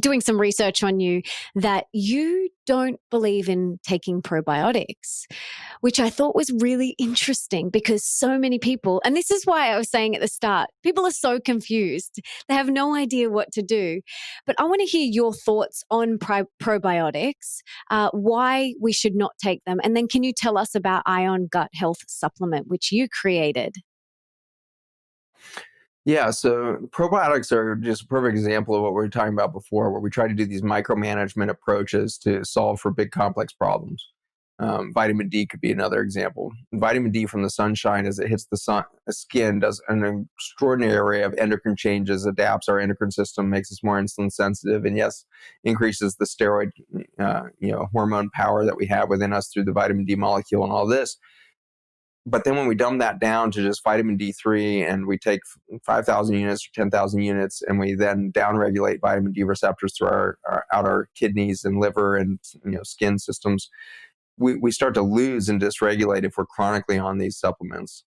doing some research on you, that you don't believe in taking probiotics, which I thought was really interesting because so many people, and this is why I was saying at the start, people are so confused. They have no idea what to do. But I want to hear your thoughts on probiotics, why we should not take them. And then can you tell us about Ion Gut Health Supplement, which you created? Yeah, so probiotics are just a perfect example of what we were talking about before, where we try to do these micromanagement approaches to solve for big complex problems. Vitamin D could be another example. Vitamin D from the sunshine, as it hits the skin, does an extraordinary array of endocrine changes, adapts our endocrine system, makes us more insulin sensitive, and yes, increases the steroid, hormone power that we have within us through the vitamin D molecule and all this. But then when we dumb that down to just vitamin D3 and we take 5,000 units or 10,000 units and we then downregulate vitamin D receptors through our kidneys and liver and skin systems, we start to lose and dysregulate if we're chronically on these supplements.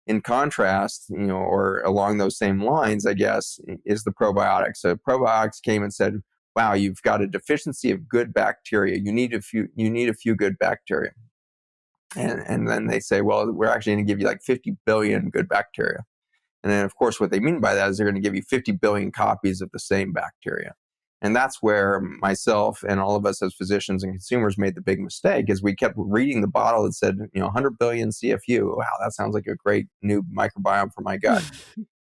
In contrast, or along those same lines, I guess, is the probiotics. So probiotics came and said, wow, you've got a deficiency of good bacteria. You need a few good bacteria. And then they say, well, we're actually going to give you like 50 billion good bacteria. And then, of course, what they mean by that is they're going to give you 50 billion copies of the same bacteria. And that's where myself and all of us as physicians and consumers made the big mistake, is we kept reading the bottle that said, 100 billion CFU. Wow, that sounds like a great new microbiome for my gut.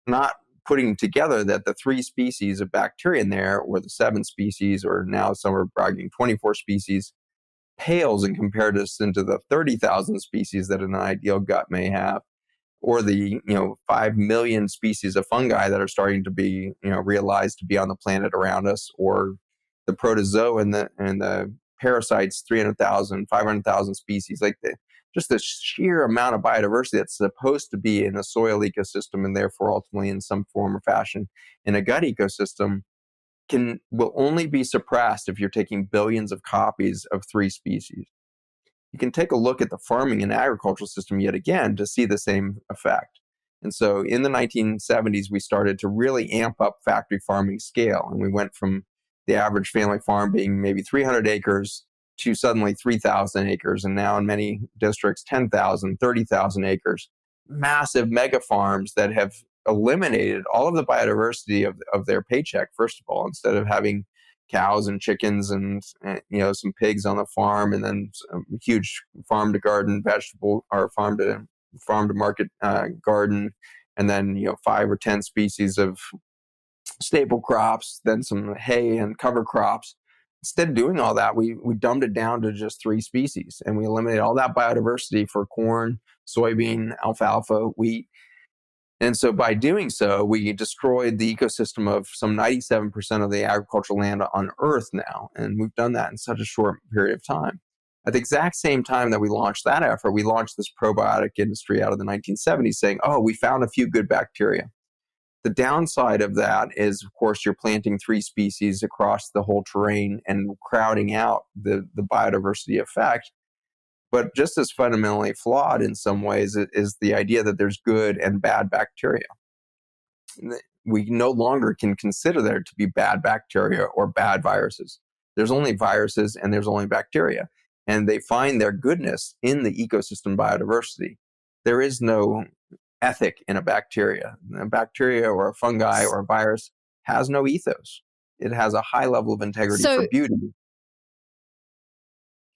Not putting together that the 3 species of bacteria in there, or the 7 species, or now some are bragging 24 species, pales in comparison to the 30,000 species that an ideal gut may have, or the 5 million species of fungi that are starting to be realized to be on the planet around us, or the protozoa and the parasites, 300,000, 500,000 species. Like just the sheer amount of biodiversity that's supposed to be in a soil ecosystem, and therefore ultimately in some form or fashion in a gut ecosystem, will only be suppressed if you're taking billions of copies of 3 species. You can take a look at the farming and agricultural system yet again to see the same effect. And so in the 1970s, we started to really amp up factory farming scale. And we went from the average family farm being maybe 300 acres to suddenly 3,000 acres. And now in many districts, 10,000, 30,000 acres. Massive mega farms that have eliminated all of the biodiversity of their paycheck, first of all, instead of having cows and chickens and some pigs on the farm, and then some huge farm to garden vegetable, or farm to market garden, and then 5 or 10 species of staple crops, then some hay and cover crops. Instead of doing all that, we dumbed it down to just 3 species, and we eliminated all that biodiversity for corn, soybean, alfalfa, wheat. And so by doing so, we destroyed the ecosystem of some 97% of the agricultural land on Earth now. And we've done that in such a short period of time. At the exact same time that we launched that effort, we launched this probiotic industry out of the 1970s saying, oh, we found a few good bacteria. The downside of that is, of course, you're planting 3 species across the whole terrain and crowding out the biodiversity effect. But just as fundamentally flawed in some ways is the idea that there's good and bad bacteria. We no longer can consider there to be bad bacteria or bad viruses. There's only viruses and there's only bacteria. And they find their goodness in the ecosystem biodiversity. There is no ethic in a bacteria. A bacteria or a fungi or a virus has no ethos. It has a high level of integrity for beauty.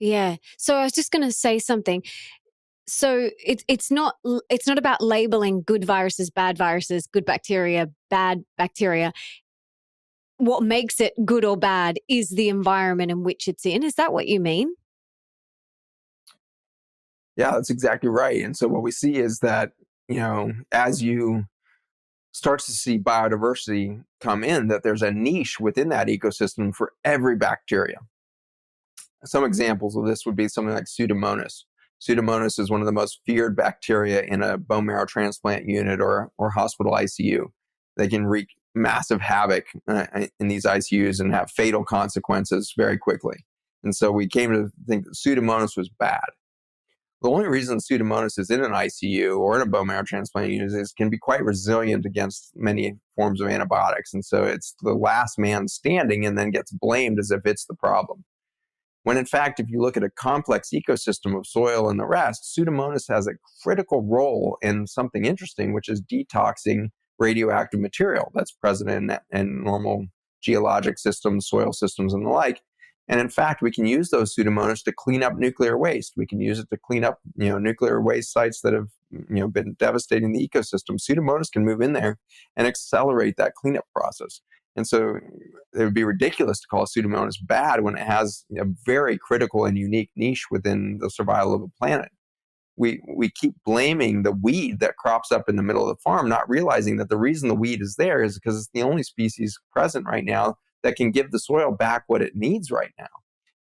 Yeah. So I was just going to say something. So it's not about labeling good viruses, good bacteria, bad bacteria. What makes it good or bad is the environment in which it's in. Is that what you mean? Yeah, that's exactly right. And so what we see is that, as you start to see biodiversity come in, that there's a niche within that ecosystem for every bacteria. Some examples of this would be something like Pseudomonas. Pseudomonas is one of the most feared bacteria in a bone marrow transplant unit or hospital ICU. They can wreak massive havoc in these ICUs and have fatal consequences very quickly. And so we came to think that Pseudomonas was bad. The only reason Pseudomonas is in an ICU or in a bone marrow transplant unit is it can be quite resilient against many forms of antibiotics. And so it's the last man standing and then gets blamed as if it's the problem. When in fact, if you look at a complex ecosystem of soil and the rest, Pseudomonas has a critical role in something interesting, which is detoxing radioactive material that's present in normal geologic systems, soil systems, and the like. And in fact, we can use those Pseudomonas to clean up nuclear waste. We can use it to clean up, nuclear waste sites that have, been devastating the ecosystem. Pseudomonas can move in there and accelerate that cleanup process. And so it would be ridiculous to call Pseudomonas bad when it has a very critical and unique niche within the survival of a planet. We keep blaming the weed that crops up in the middle of the farm, not realizing that the reason the weed is there is because it's the only species present right now that can give the soil back what it needs right now.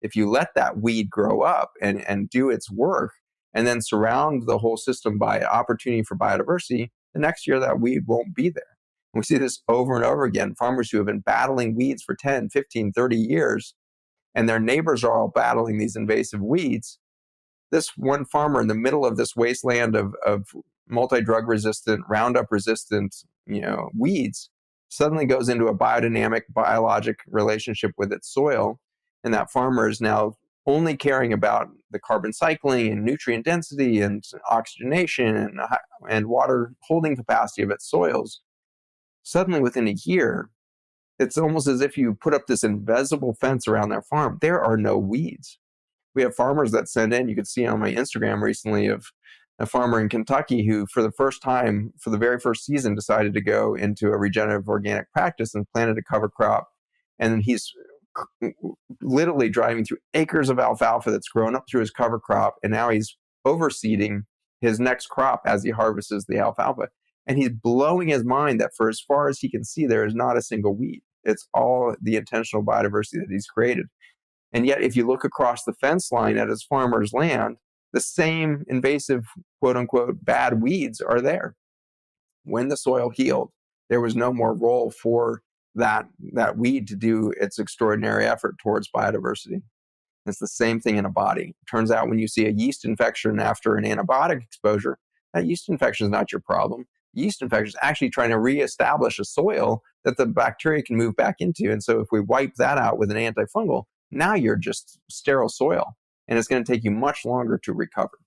If you let that weed grow up and do its work and then surround the whole system by opportunity for biodiversity, the next year that weed won't be there. And we see this over and over again. Farmers who have been battling weeds for 10, 15, 30 years, and their neighbors are all battling these invasive weeds. This one farmer in the middle of this wasteland of multi-drug resistant, Roundup resistant, weeds suddenly goes into a biodynamic, biologic relationship with its soil. And that farmer is now only caring about the carbon cycling and nutrient density and oxygenation and water holding capacity of its soils. Suddenly within a year, it's almost as if you put up this invisible fence around their farm. There are no weeds. We have farmers that send in, you could see on my Instagram recently, of a farmer in Kentucky who, for the first time, for the very first season, decided to go into a regenerative organic practice and planted a cover crop. And he's literally driving through acres of alfalfa that's grown up through his cover crop. And now he's overseeding his next crop as he harvests the alfalfa. And he's blowing his mind that for as far as he can see, there is not a single weed. It's all the intentional biodiversity that he's created. And yet, if you look across the fence line at his farmer's land, the same invasive, quote unquote, bad weeds are there. When the soil healed, there was no more role for that weed to do its extraordinary effort towards biodiversity. It's the same thing in a body. It turns out when you see a yeast infection after an antibiotic exposure, that yeast infection is not your problem. Yeast infection is actually trying to reestablish a soil that the bacteria can move back into. And so if we wipe that out with an antifungal, now you're just sterile soil, and it's going to take you much longer to recover.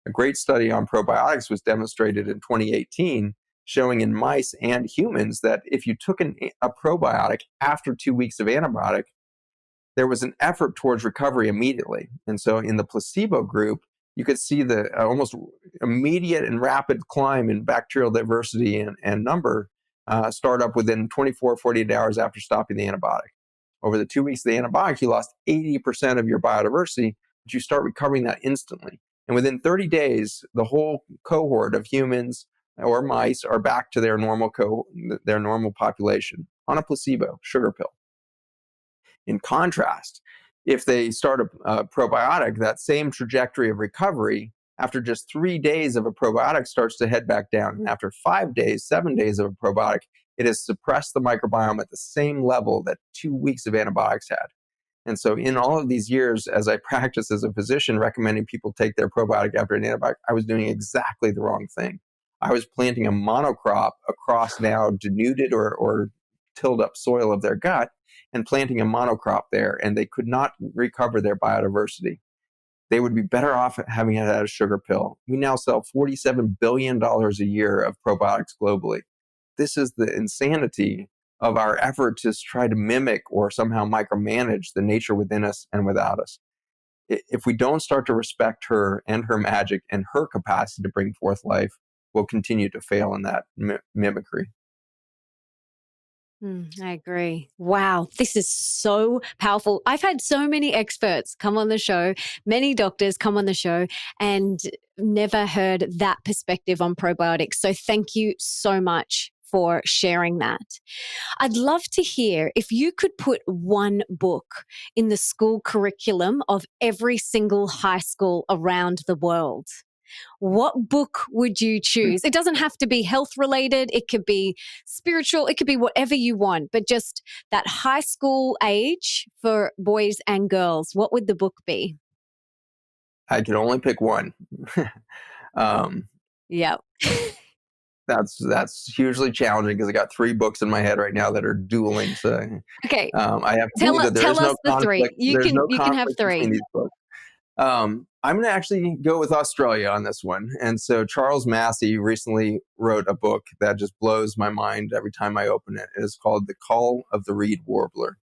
A great study on probiotics was demonstrated in 2018, showing in mice and humans that if you took a probiotic after 2 weeks of antibiotic, there was an effort towards recovery immediately. And so in the placebo group, you could see the almost immediate and rapid climb in bacterial diversity and number start up within 24, 48 hours after stopping the antibiotic. Over the 2 weeks of the antibiotic, you lost 80% of your biodiversity, but you start recovering that instantly. And within 30 days, the whole cohort of humans, or mice are back to their normal population on a placebo sugar pill. In contrast, if they start a probiotic, that same trajectory of recovery after just 3 days of a probiotic starts to head back down. And after 5 days, 7 days of a probiotic, it has suppressed the microbiome at the same level that 2 weeks of antibiotics had. And so in all of these years, as I practiced as a physician, recommending people take their probiotic after an antibiotic, I was doing exactly the wrong thing. I was planting a monocrop across now denuded or tilled up soil of their gut and planting a monocrop there, and they could not recover their biodiversity. They would be better off having it as a sugar pill. We now sell $47 billion a year of probiotics globally. This is the insanity of our effort to try to mimic or somehow micromanage the nature within us and without us. If we don't start to respect her and her magic and her capacity to bring forth life, we'll continue to fail in that mimicry. I agree. Wow, this is so powerful. I've had so many experts come on the show, many doctors come on the show, and never heard that perspective on probiotics. So thank you so much for sharing that. I'd love to hear if you could put one book in the school curriculum of every single high school around the world. What book would you choose? It doesn't have to be health related. It could be spiritual. It could be whatever you want, but just that high school age for boys and girls. What would the book be? I can only pick one. Yeah. That's hugely challenging because I got 3 books in my head right now that are dueling. So Okay. I have to believe that there is Tell us no the three. conflict. There's no You can have conflict between three. these books. I'm going to actually go with Australia on this one. And so Charles Massey recently wrote a book that just blows my mind every time I open it. It is called The Call of the Reed Warbler.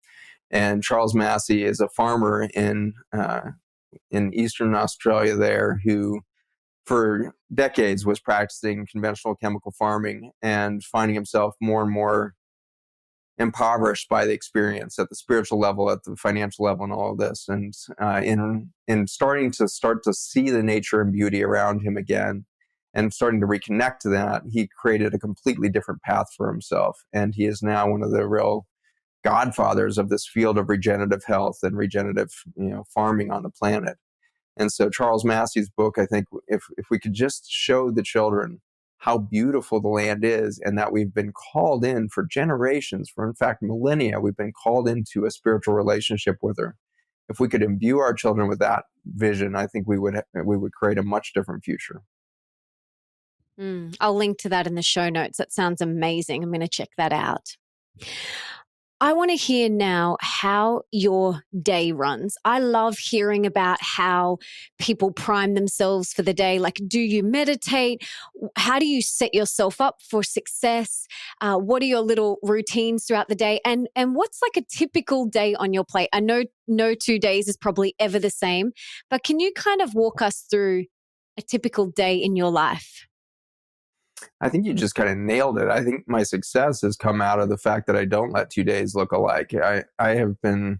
And Charles Massey is a farmer in Eastern Australia there who for decades was practicing conventional chemical farming and finding himself more and more impoverished by the experience at the spiritual level, at the financial level, and all of this. And in starting to see the nature and beauty around him again, and starting to reconnect to that, he created a completely different path for himself. And he is now one of the real godfathers of this field of regenerative health and regenerative, farming on the planet. And so Charles Massey's book, I think if we could just show the children how beautiful the land is and that we've been called in for generations, for in fact millennia, we've been called into a spiritual relationship with her. If we could imbue our children with that vision, I think we would create a much different future. I'll link to that in the show notes. That sounds amazing. I'm going to check that out. I want to hear now how your day runs. I love hearing about how people prime themselves for the day. Like, do you meditate? How do you set yourself up for success? What are your little routines throughout the day? And what's like a typical day on your plate? I know no 2 days is probably ever the same, but can you kind of walk us through a typical day in your life? I think you just kind of nailed it. I think my success has come out of the fact that I don't let 2 days look alike. I have been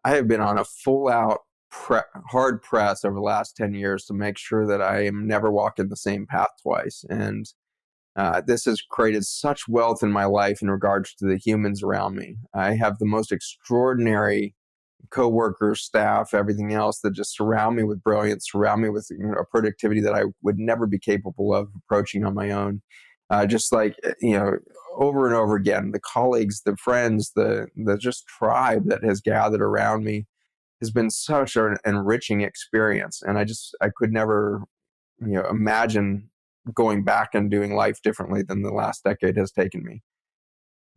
on a full out hard press over the last 10 years to make sure that I am never walking the same path twice. And this has created such wealth in my life in regards to the humans around me. I have the most extraordinary coworkers, staff, everything else that just surround me with brilliance, surround me with a productivity that I would never be capable of approaching on my own. Just like, over and over again, the colleagues, the friends, the just tribe that has gathered around me has been such an enriching experience. And I could never, imagine going back and doing life differently than the last decade has taken me.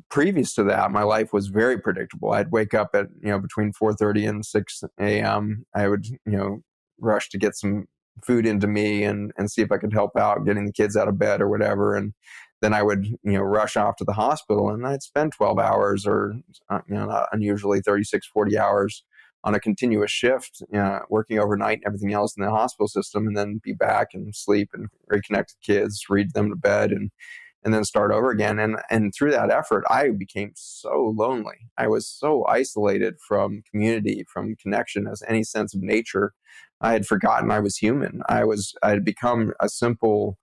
Previous to that, my life was very predictable. I'd wake up at, between 4:30 and 6 a.m. I would, rush to get some food into me and see if I could help out getting the kids out of bed or whatever. And then I would, rush off to the hospital and I'd spend 12 hours or, not unusually 36, 40 hours on a continuous shift, working overnight and everything else in the hospital system, and then be back and sleep and reconnect with kids, read them to bed, and then start over again. And through that effort, I became so lonely. I was so isolated from community, from connection, as any sense of nature. I had forgotten I was human. I had become a simple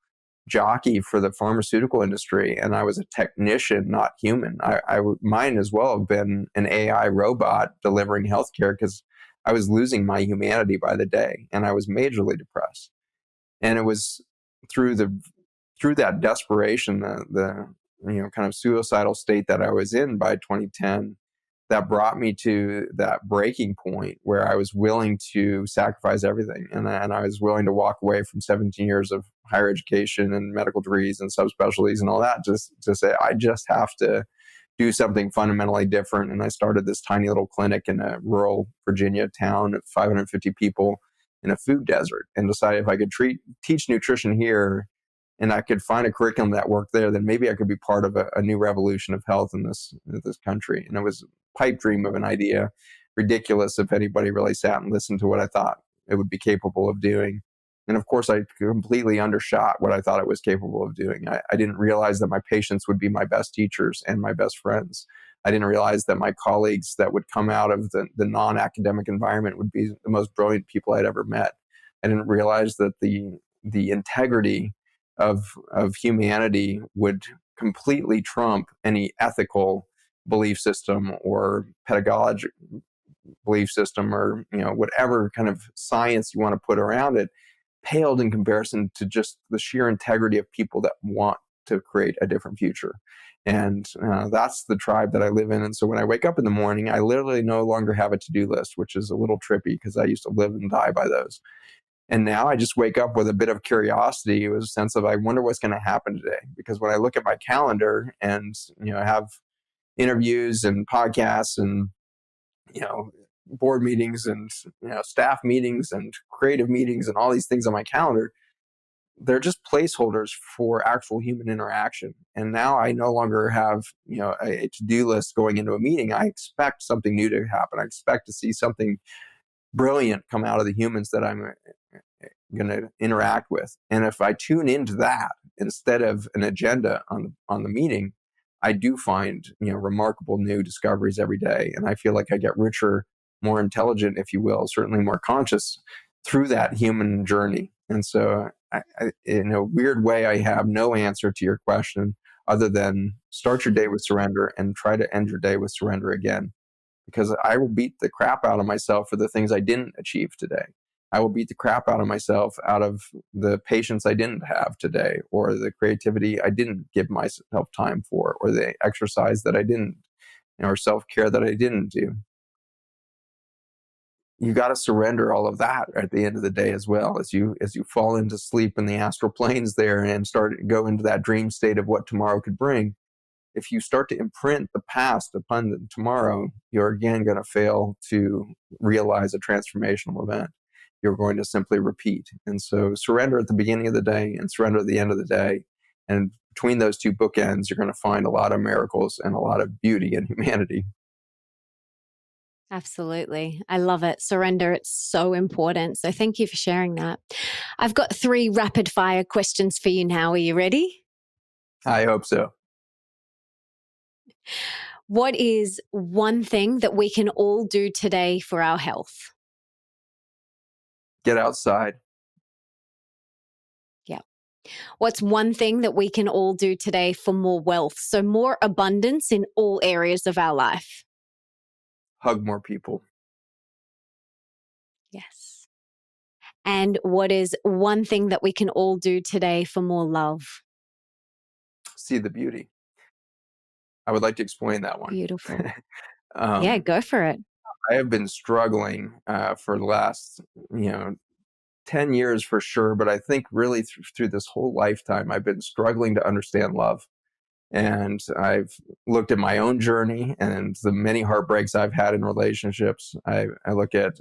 jockey for the pharmaceutical industry, and I was a technician, not human. I might as well have been an AI robot delivering healthcare, because I was losing my humanity by the day, and I was majorly depressed. And it was through that desperation, the kind of suicidal state that I was in by 2010, that brought me to that breaking point where I was willing to sacrifice everything. And I was willing to walk away from 17 years of higher education and medical degrees and subspecialties and all that, just to say, I just have to do something fundamentally different. And I started this tiny little clinic in a rural Virginia town of 550 people in a food desert, and decided if I could teach nutrition here, and I could find a curriculum that worked there, then maybe I could be part of a new revolution of health in this country. And it was a pipe dream of an idea, ridiculous if anybody really sat and listened to what I thought it would be capable of doing. And of course, I completely undershot what I thought it was capable of doing. I didn't realize that my patients would be my best teachers and my best friends. I didn't realize that my colleagues that would come out of the non-academic environment would be the most brilliant people I'd ever met. I didn't realize that the integrity of humanity would completely trump any ethical belief system or pedagogic belief system, or whatever kind of science you want to put around it, paled in comparison to just the sheer integrity of people that want to create a different future. And that's the tribe that I live in. And so when I wake up in the morning, I literally no longer have a to-do list, which is a little trippy because I used to live and die by those. And now I just wake up with a bit of curiosity, with a sense of, I wonder what's going to happen today. Because when I look at my calendar and have interviews and podcasts and board meetings and staff meetings and creative meetings and all these things on my calendar, they're just placeholders for actual human interaction. And now I no longer have a to-do list going into a meeting. I expect something new to happen. I expect to see something brilliant come out of the humans that I'm going to interact with. And if I tune into that instead of an agenda on the meeting, I do find remarkable new discoveries every day. And I feel like I get richer, more intelligent, if you will, certainly more conscious through that human journey. And so in a weird way, I have no answer to your question other than start your day with surrender and try to end your day with surrender again. Because I will beat the crap out of myself for the things I didn't achieve today. I will beat the crap out of myself out of the patience I didn't have today, or the creativity I didn't give myself time for, or the exercise that I didn't, or self-care that I didn't do. You got to surrender all of that at the end of the day as well, as you fall into sleep in the astral planes there and start to go into that dream state of what tomorrow could bring. If you start to imprint the past upon the tomorrow, you're again going to fail to realize a transformational event. You're going to simply repeat. And so surrender at the beginning of the day and surrender at the end of the day. And between those two bookends, you're going to find a lot of miracles and a lot of beauty in humanity. Absolutely. I love it. Surrender, it's so important. So thank you for sharing that. I've got 3 rapid fire questions for you now. Are you ready? I hope so. What is one thing that we can all do today for our health? Get outside. Yeah. What's one thing that we can all do today for more wealth? So more abundance in all areas of our life. Hug more people. Yes. And what is one thing that we can all do today for more love? See the beauty. I would like to explain that one. Beautiful. Yeah, go for it. I have been struggling for the last, 10 years for sure, but I think really through this whole lifetime, I've been struggling to understand love. And I've looked at my own journey and the many heartbreaks I've had in relationships. I look at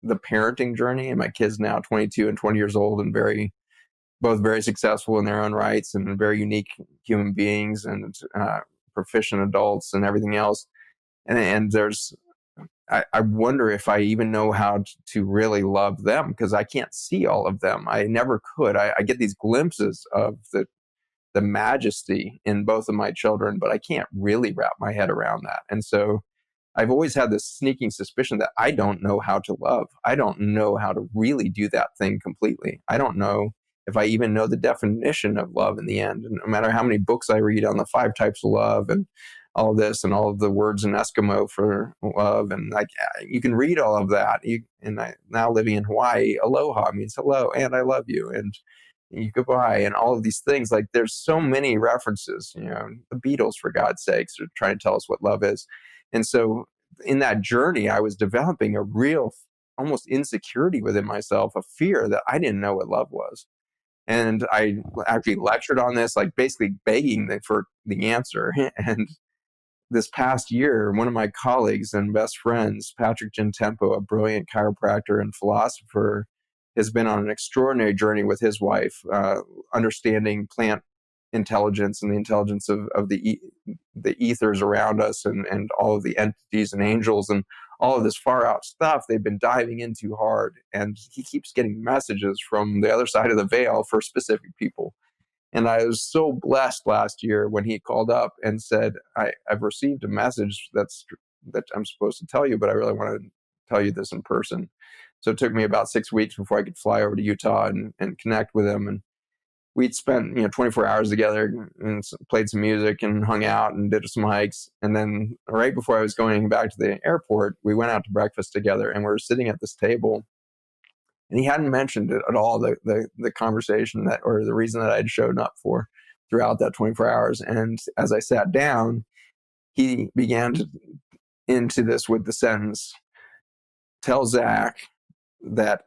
the parenting journey, and my kids now 22 and 20 years old, and both very successful in their own rights and very unique human beings and proficient adults and everything else. And I wonder if I even know how to really love them, because I can't see all of them. I never could. I get these glimpses of the majesty in both of my children, but I can't really wrap my head around that. And so I've always had this sneaking suspicion that I don't know how to love. I don't know how to really do that thing completely. I don't know if I even know the definition of love in the end. And no matter how many books I read on the 5 types of love and all this and all of the words in Eskimo for love, and like you can read all of that. Now living in Hawaii, aloha means hello and I love you, and you goodbye, and all of these things. Like there's so many references. The Beatles, for God's sakes, are trying to tell us what love is. And so in that journey, I was developing a real almost insecurity within myself, a fear that I didn't know what love was. And I actually lectured on this, like basically begging for the answer. And this past year, one of my colleagues and best friends, Patrick Gentempo, a brilliant chiropractor and philosopher, has been on an extraordinary journey with his wife, understanding plant intelligence and the intelligence of the ethers around us, and all of the entities and angels and all of this far out stuff they've been diving into hard. And he keeps getting messages from the other side of the veil for specific people. And I was so blessed last year when he called up and said, I've received a message that I'm supposed to tell you, but I really want to tell you this in person. So it took me about 6 weeks before I could fly over to Utah and connect with him. And we'd spent 24 hours together and played some music and hung out and did some hikes. And then right before I was going back to the airport, we went out to breakfast together, and we were sitting at this table. And he hadn't mentioned it at all, the conversation or the reason that I'd shown up for throughout that 24 hours. And as I sat down, he began into this with the sentence, "Tell Zach that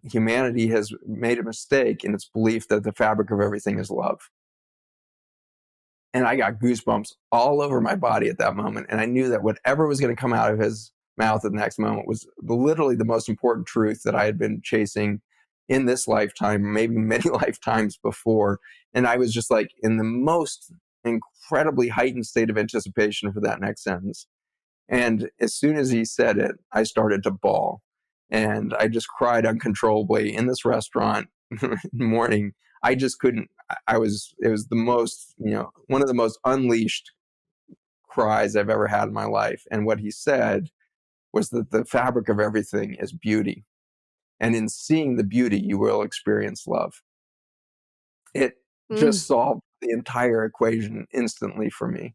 humanity has made a mistake in its belief that the fabric of everything is love." And I got goosebumps all over my body at that moment. And I knew that whatever was going to come out of his mouth at the next moment was literally the most important truth that I had been chasing in this lifetime, maybe many lifetimes before. And I was just like in the most incredibly heightened state of anticipation for that next sentence. And as soon as he said it, I started to bawl. And I just cried uncontrollably in this restaurant in the morning. I just couldn't. It was the most, one of the most unleashed cries I've ever had in my life. And what he said was that the fabric of everything is beauty. And in seeing the beauty, you will experience love. It just solved the entire equation instantly for me,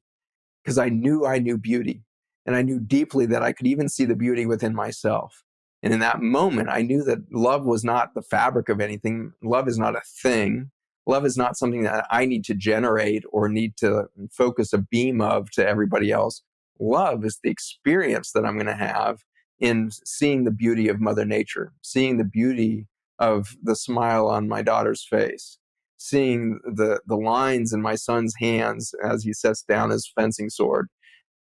because I knew beauty. And I knew deeply that I could even see the beauty within myself. And in that moment, I knew that love was not the fabric of anything. Love is not a thing. Love is not something that I need to generate or need to focus a beam of to everybody else. Love is the experience that I'm going to have in seeing the beauty of Mother Nature, seeing the beauty of the smile on my daughter's face, seeing the lines in my son's hands as he sets down his fencing sword.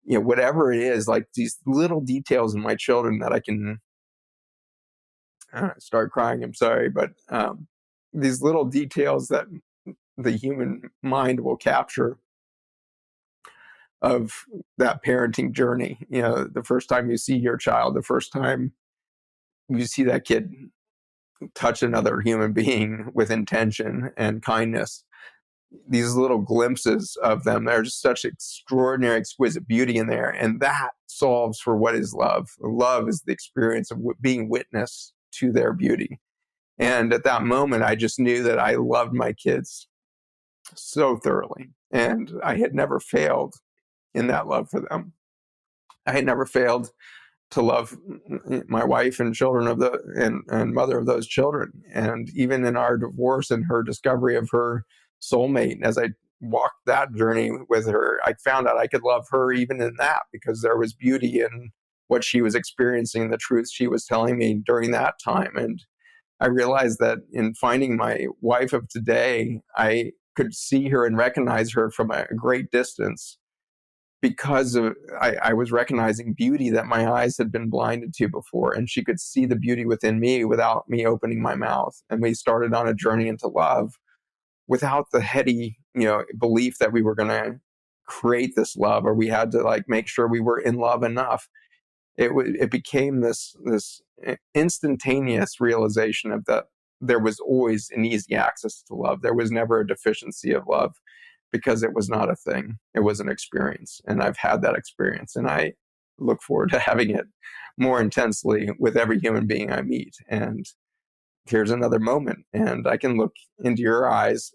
Whatever it is, like these little details in my children that I can start crying. I'm sorry, but these little details that the human mind will capture of that parenting journey. The first time you see your child, the first time you see that kid touch another human being with intention and kindness, these little glimpses of them, there's such extraordinary, exquisite beauty in there. And that solves for what is love. Love is the experience of being witness to their beauty. And at that moment, I just knew that I loved my kids so thoroughly. And I had never failed in that love for them. I had never failed to love my wife and children and mother of those children. And even in our divorce and her discovery of her soulmate, as I walked that journey with her, I found out I could love her even in that, because there was beauty in what she was experiencing, the truth she was telling me during that time. And I realized that in finding my wife of today, I could see her and recognize her from a great distance, because I was recognizing beauty that my eyes had been blinded to before, and she could see the beauty within me without me opening my mouth. And we started on a journey into love without the heady, belief that we were going to create this love, or we had to make sure we were in love enough. It became this instantaneous realization of that there was always an easy access to love. There was never a deficiency of love, because it was not a thing. It was an experience. And I've had that experience, and I look forward to having it more intensely with every human being I meet. And here's another moment, and I can look into your eyes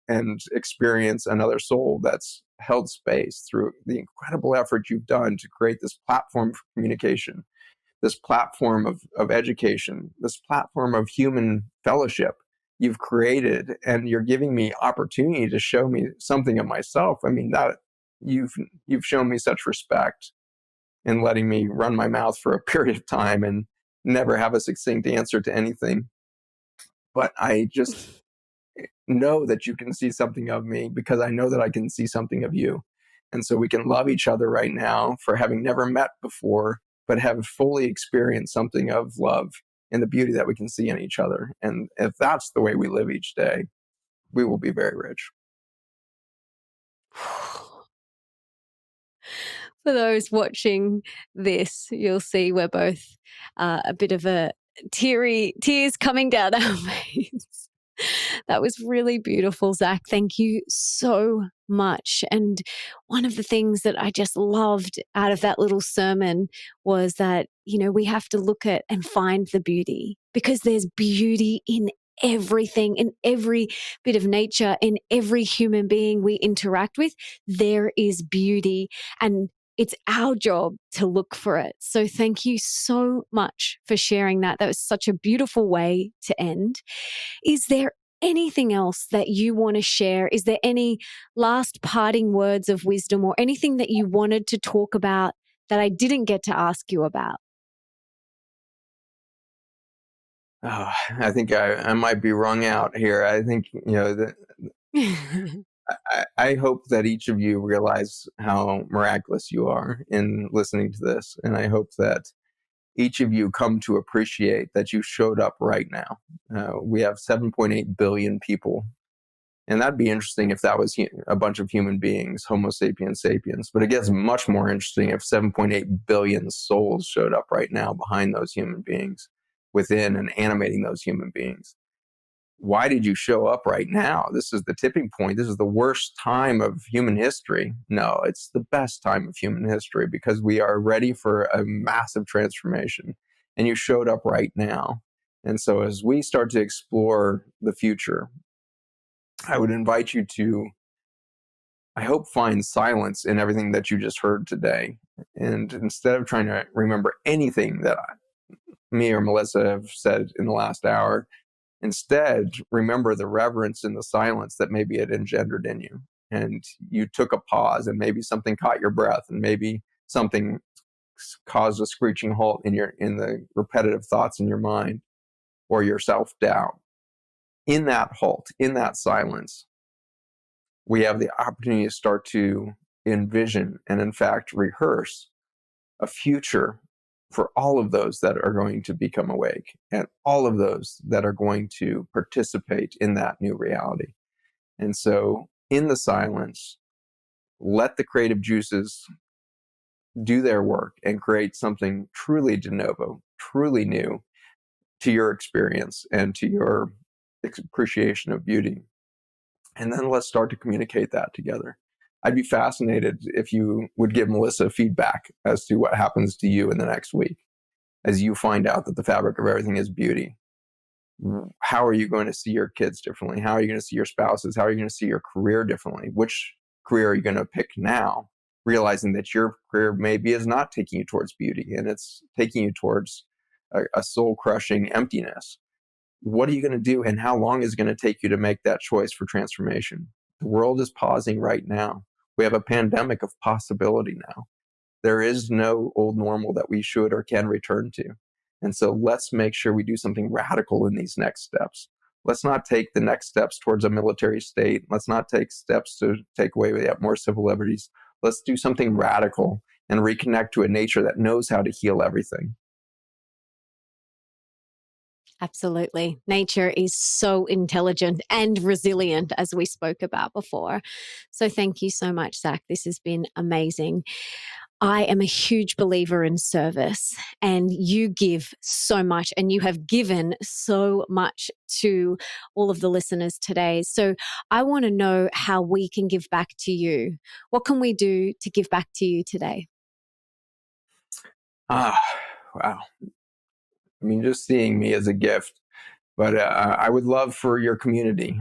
and experience another soul that's held space through the incredible effort you've done to create this platform for communication, this platform of education, this platform of human fellowship you've created, and you're giving me opportunity to show me something of myself. I mean, that you've shown me such respect in letting me run my mouth for a period of time and never have a succinct answer to anything. But I just know that you can see something of me because I know that I can see something of you. And so we can love each other right now for having never met before, but have fully experienced something of love and the beauty that we can see in each other. And if that's the way we live each day, we will be very rich. For those watching this, you'll see we're both a bit of a tears coming down our face. That was really beautiful, Zach. Thank you so much. And one of the things that I just loved out of that little sermon was that, we have to look at and find the beauty, because there's beauty in everything, in every bit of nature, in every human being we interact with. There is beauty, and it's our job to look for it. So thank you so much for sharing that. That was such a beautiful way to end. Is there anything else that you want to share? Is there any last parting words of wisdom or anything that you wanted to talk about that I didn't get to ask you about? Oh, I think I might be wrung out here. I think, I hope that each of you realize how miraculous you are in listening to this. And I hope that each of you come to appreciate that you showed up right now. We have 7.8 billion people. And that'd be interesting if that was a bunch of human beings, Homo sapiens sapiens. But it gets much more interesting if 7.8 billion souls showed up right now behind those human beings, within and animating those human beings. Why did you show up right now? This is the tipping point. This is the worst time of human history. No, it's the best time of human history because we are ready for a massive transformation. And you showed up right now. And so as we start to explore the future, I would invite you to, I hope, find silence in everything that you just heard today. And instead of trying to remember anything that me or Melissa have said in the last hour, instead, remember the reverence in the silence that maybe it engendered in you. And you took a pause, and maybe something caught your breath, and maybe something caused a screeching halt in the repetitive thoughts in your mind or your self-doubt. In that halt, in that silence, we have the opportunity to start to envision and, in fact, rehearse a future for all of those that are going to become awake and all of those that are going to participate in that new reality. And so, in the silence, let the creative juices do their work and create something truly de novo, truly new to your experience and to your appreciation of beauty. And then let's start to communicate that together. I'd be fascinated if you would give Melissa feedback as to what happens to you in the next week as you find out that the fabric of everything is beauty. How are you going to see your kids differently? How are you going to see your spouses? How are you going to see your career differently? Which career are you going to pick now, realizing that your career maybe is not taking you towards beauty and it's taking you towards a soul-crushing emptiness? What are you going to do, and how long is it going to take you to make that choice for transformation? The world is pausing right now. We have a pandemic of possibility now. There is no old normal that we should or can return to. And so let's make sure we do something radical in these next steps. Let's not take the next steps towards a military state. Let's not take steps to take away more civil liberties. Let's do something radical and reconnect to a nature that knows how to heal everything. Absolutely. Nature is so intelligent and resilient, as we spoke about before. So thank you so much, Zach. This has been amazing. I am a huge believer in service, and you give so much, and you have given so much to all of the listeners today. So I want to know how we can give back to you. What can we do to give back to you today? Ah, wow. I mean, just seeing me as a gift But I would love for your community.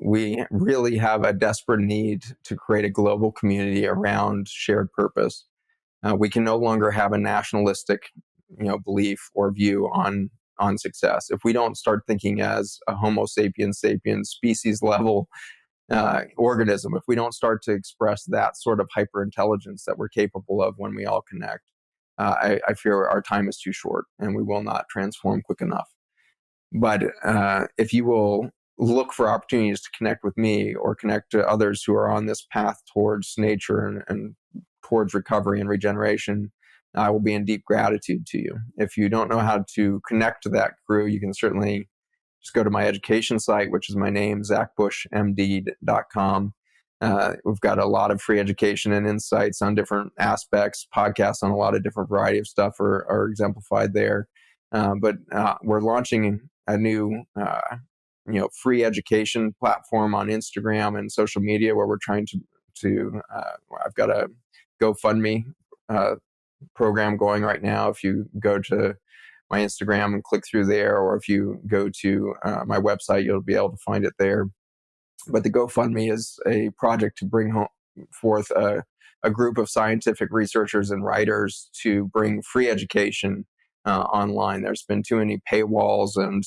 We really have a desperate need to create a global community around shared purpose. We can no longer have a nationalistic, belief or view on success. If we don't start thinking as a Homo sapiens sapiens species level organism, if we don't start to express that sort of hyper intelligence that we're capable of when we all connect, I fear our time is too short and we will not transform quick enough. But if you will look for opportunities to connect with me or connect to others who are on this path towards nature and towards recovery and regeneration, I will be in deep gratitude to you. If you don't know how to connect to that crew, you can certainly just go to my education site, which is my name, zachbushmd.com. We've got a lot of free education and insights on different aspects. Podcasts on a lot of different variety of stuff are exemplified there. But we're launching a new, free education platform on Instagram and social media where we're trying to I've got a GoFundMe program going right now. If you go to my Instagram and click through there, or if you go to my website, you'll be able to find it there. But the GoFundMe is a project to bring forth a group of scientific researchers and writers to bring free education online. There's been too many paywalls and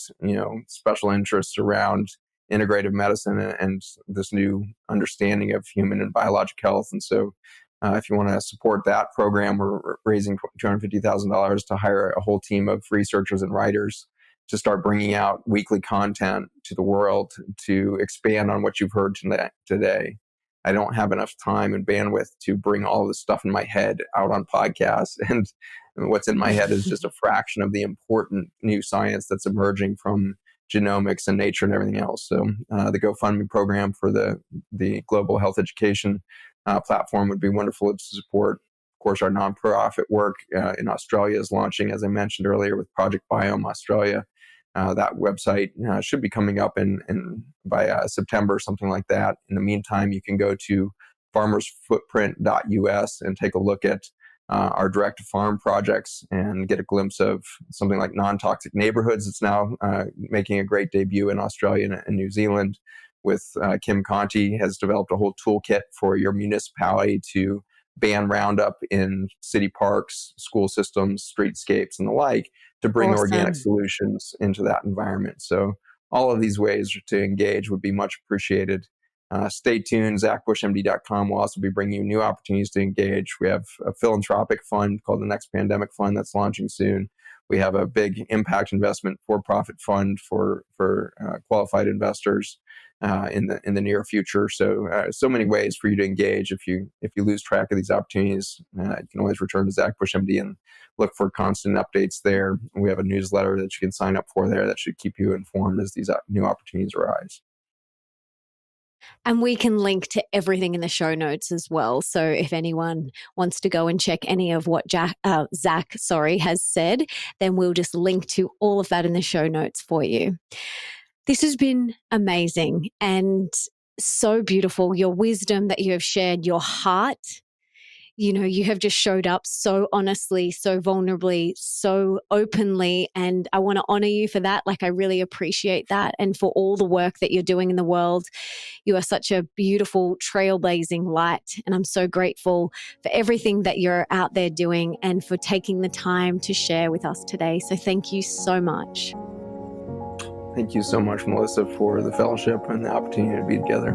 special interests around integrative medicine and this new understanding of human and biologic health. And so if you want to support that program, we're raising $250,000 to hire a whole team of researchers and writers to start bringing out weekly content to the world to expand on what you've heard today. I don't have enough time and bandwidth to bring all this stuff in my head out on podcasts. And what's in my head is just a fraction of the important new science that's emerging from genomics and nature and everything else. So the GoFundMe program for the global health education platform would be wonderful to support. Of course, our nonprofit work in Australia is launching, as I mentioned earlier, with Project Biome Australia. That website should be coming up by September, something like that. In the meantime, you can go to farmersfootprint.us and take a look at our direct-to-farm projects and get a glimpse of something like non-toxic neighborhoods. It's now making a great debut in Australia and New Zealand. With Kim Conti has developed a whole toolkit for your municipality to ban Roundup in city parks, school systems, streetscapes, and the like, to bring organic solutions into that environment. So all of these ways to engage would be much appreciated. Stay tuned. ZachBushMD.com will also be bringing you new opportunities to engage. We have a philanthropic fund called the Next Pandemic Fund that's launching soon. We have a big impact investment for-profit fund for qualified investors in the near future. So many ways for you to engage. If you lose track of these opportunities, you can always return to Zach Bush MD and look for constant updates there. We have a newsletter that you can sign up for there that should keep you informed as these new opportunities arise. And we can link to everything in the show notes as well. So if anyone wants to go and check any of what Zach has said, then we'll just link to all of that in the show notes for you. This has been amazing and so beautiful. Your wisdom that you have shared, your heart, you have just showed up so honestly, so vulnerably, so openly. And I want to honor you for that. Like, I really appreciate that. And for all the work that you're doing in the world. You are such a beautiful, trailblazing light. And I'm so grateful for everything that you're out there doing and for taking the time to share with us today. So thank you so much. Thank you so much, Melissa, for the fellowship and the opportunity to be together.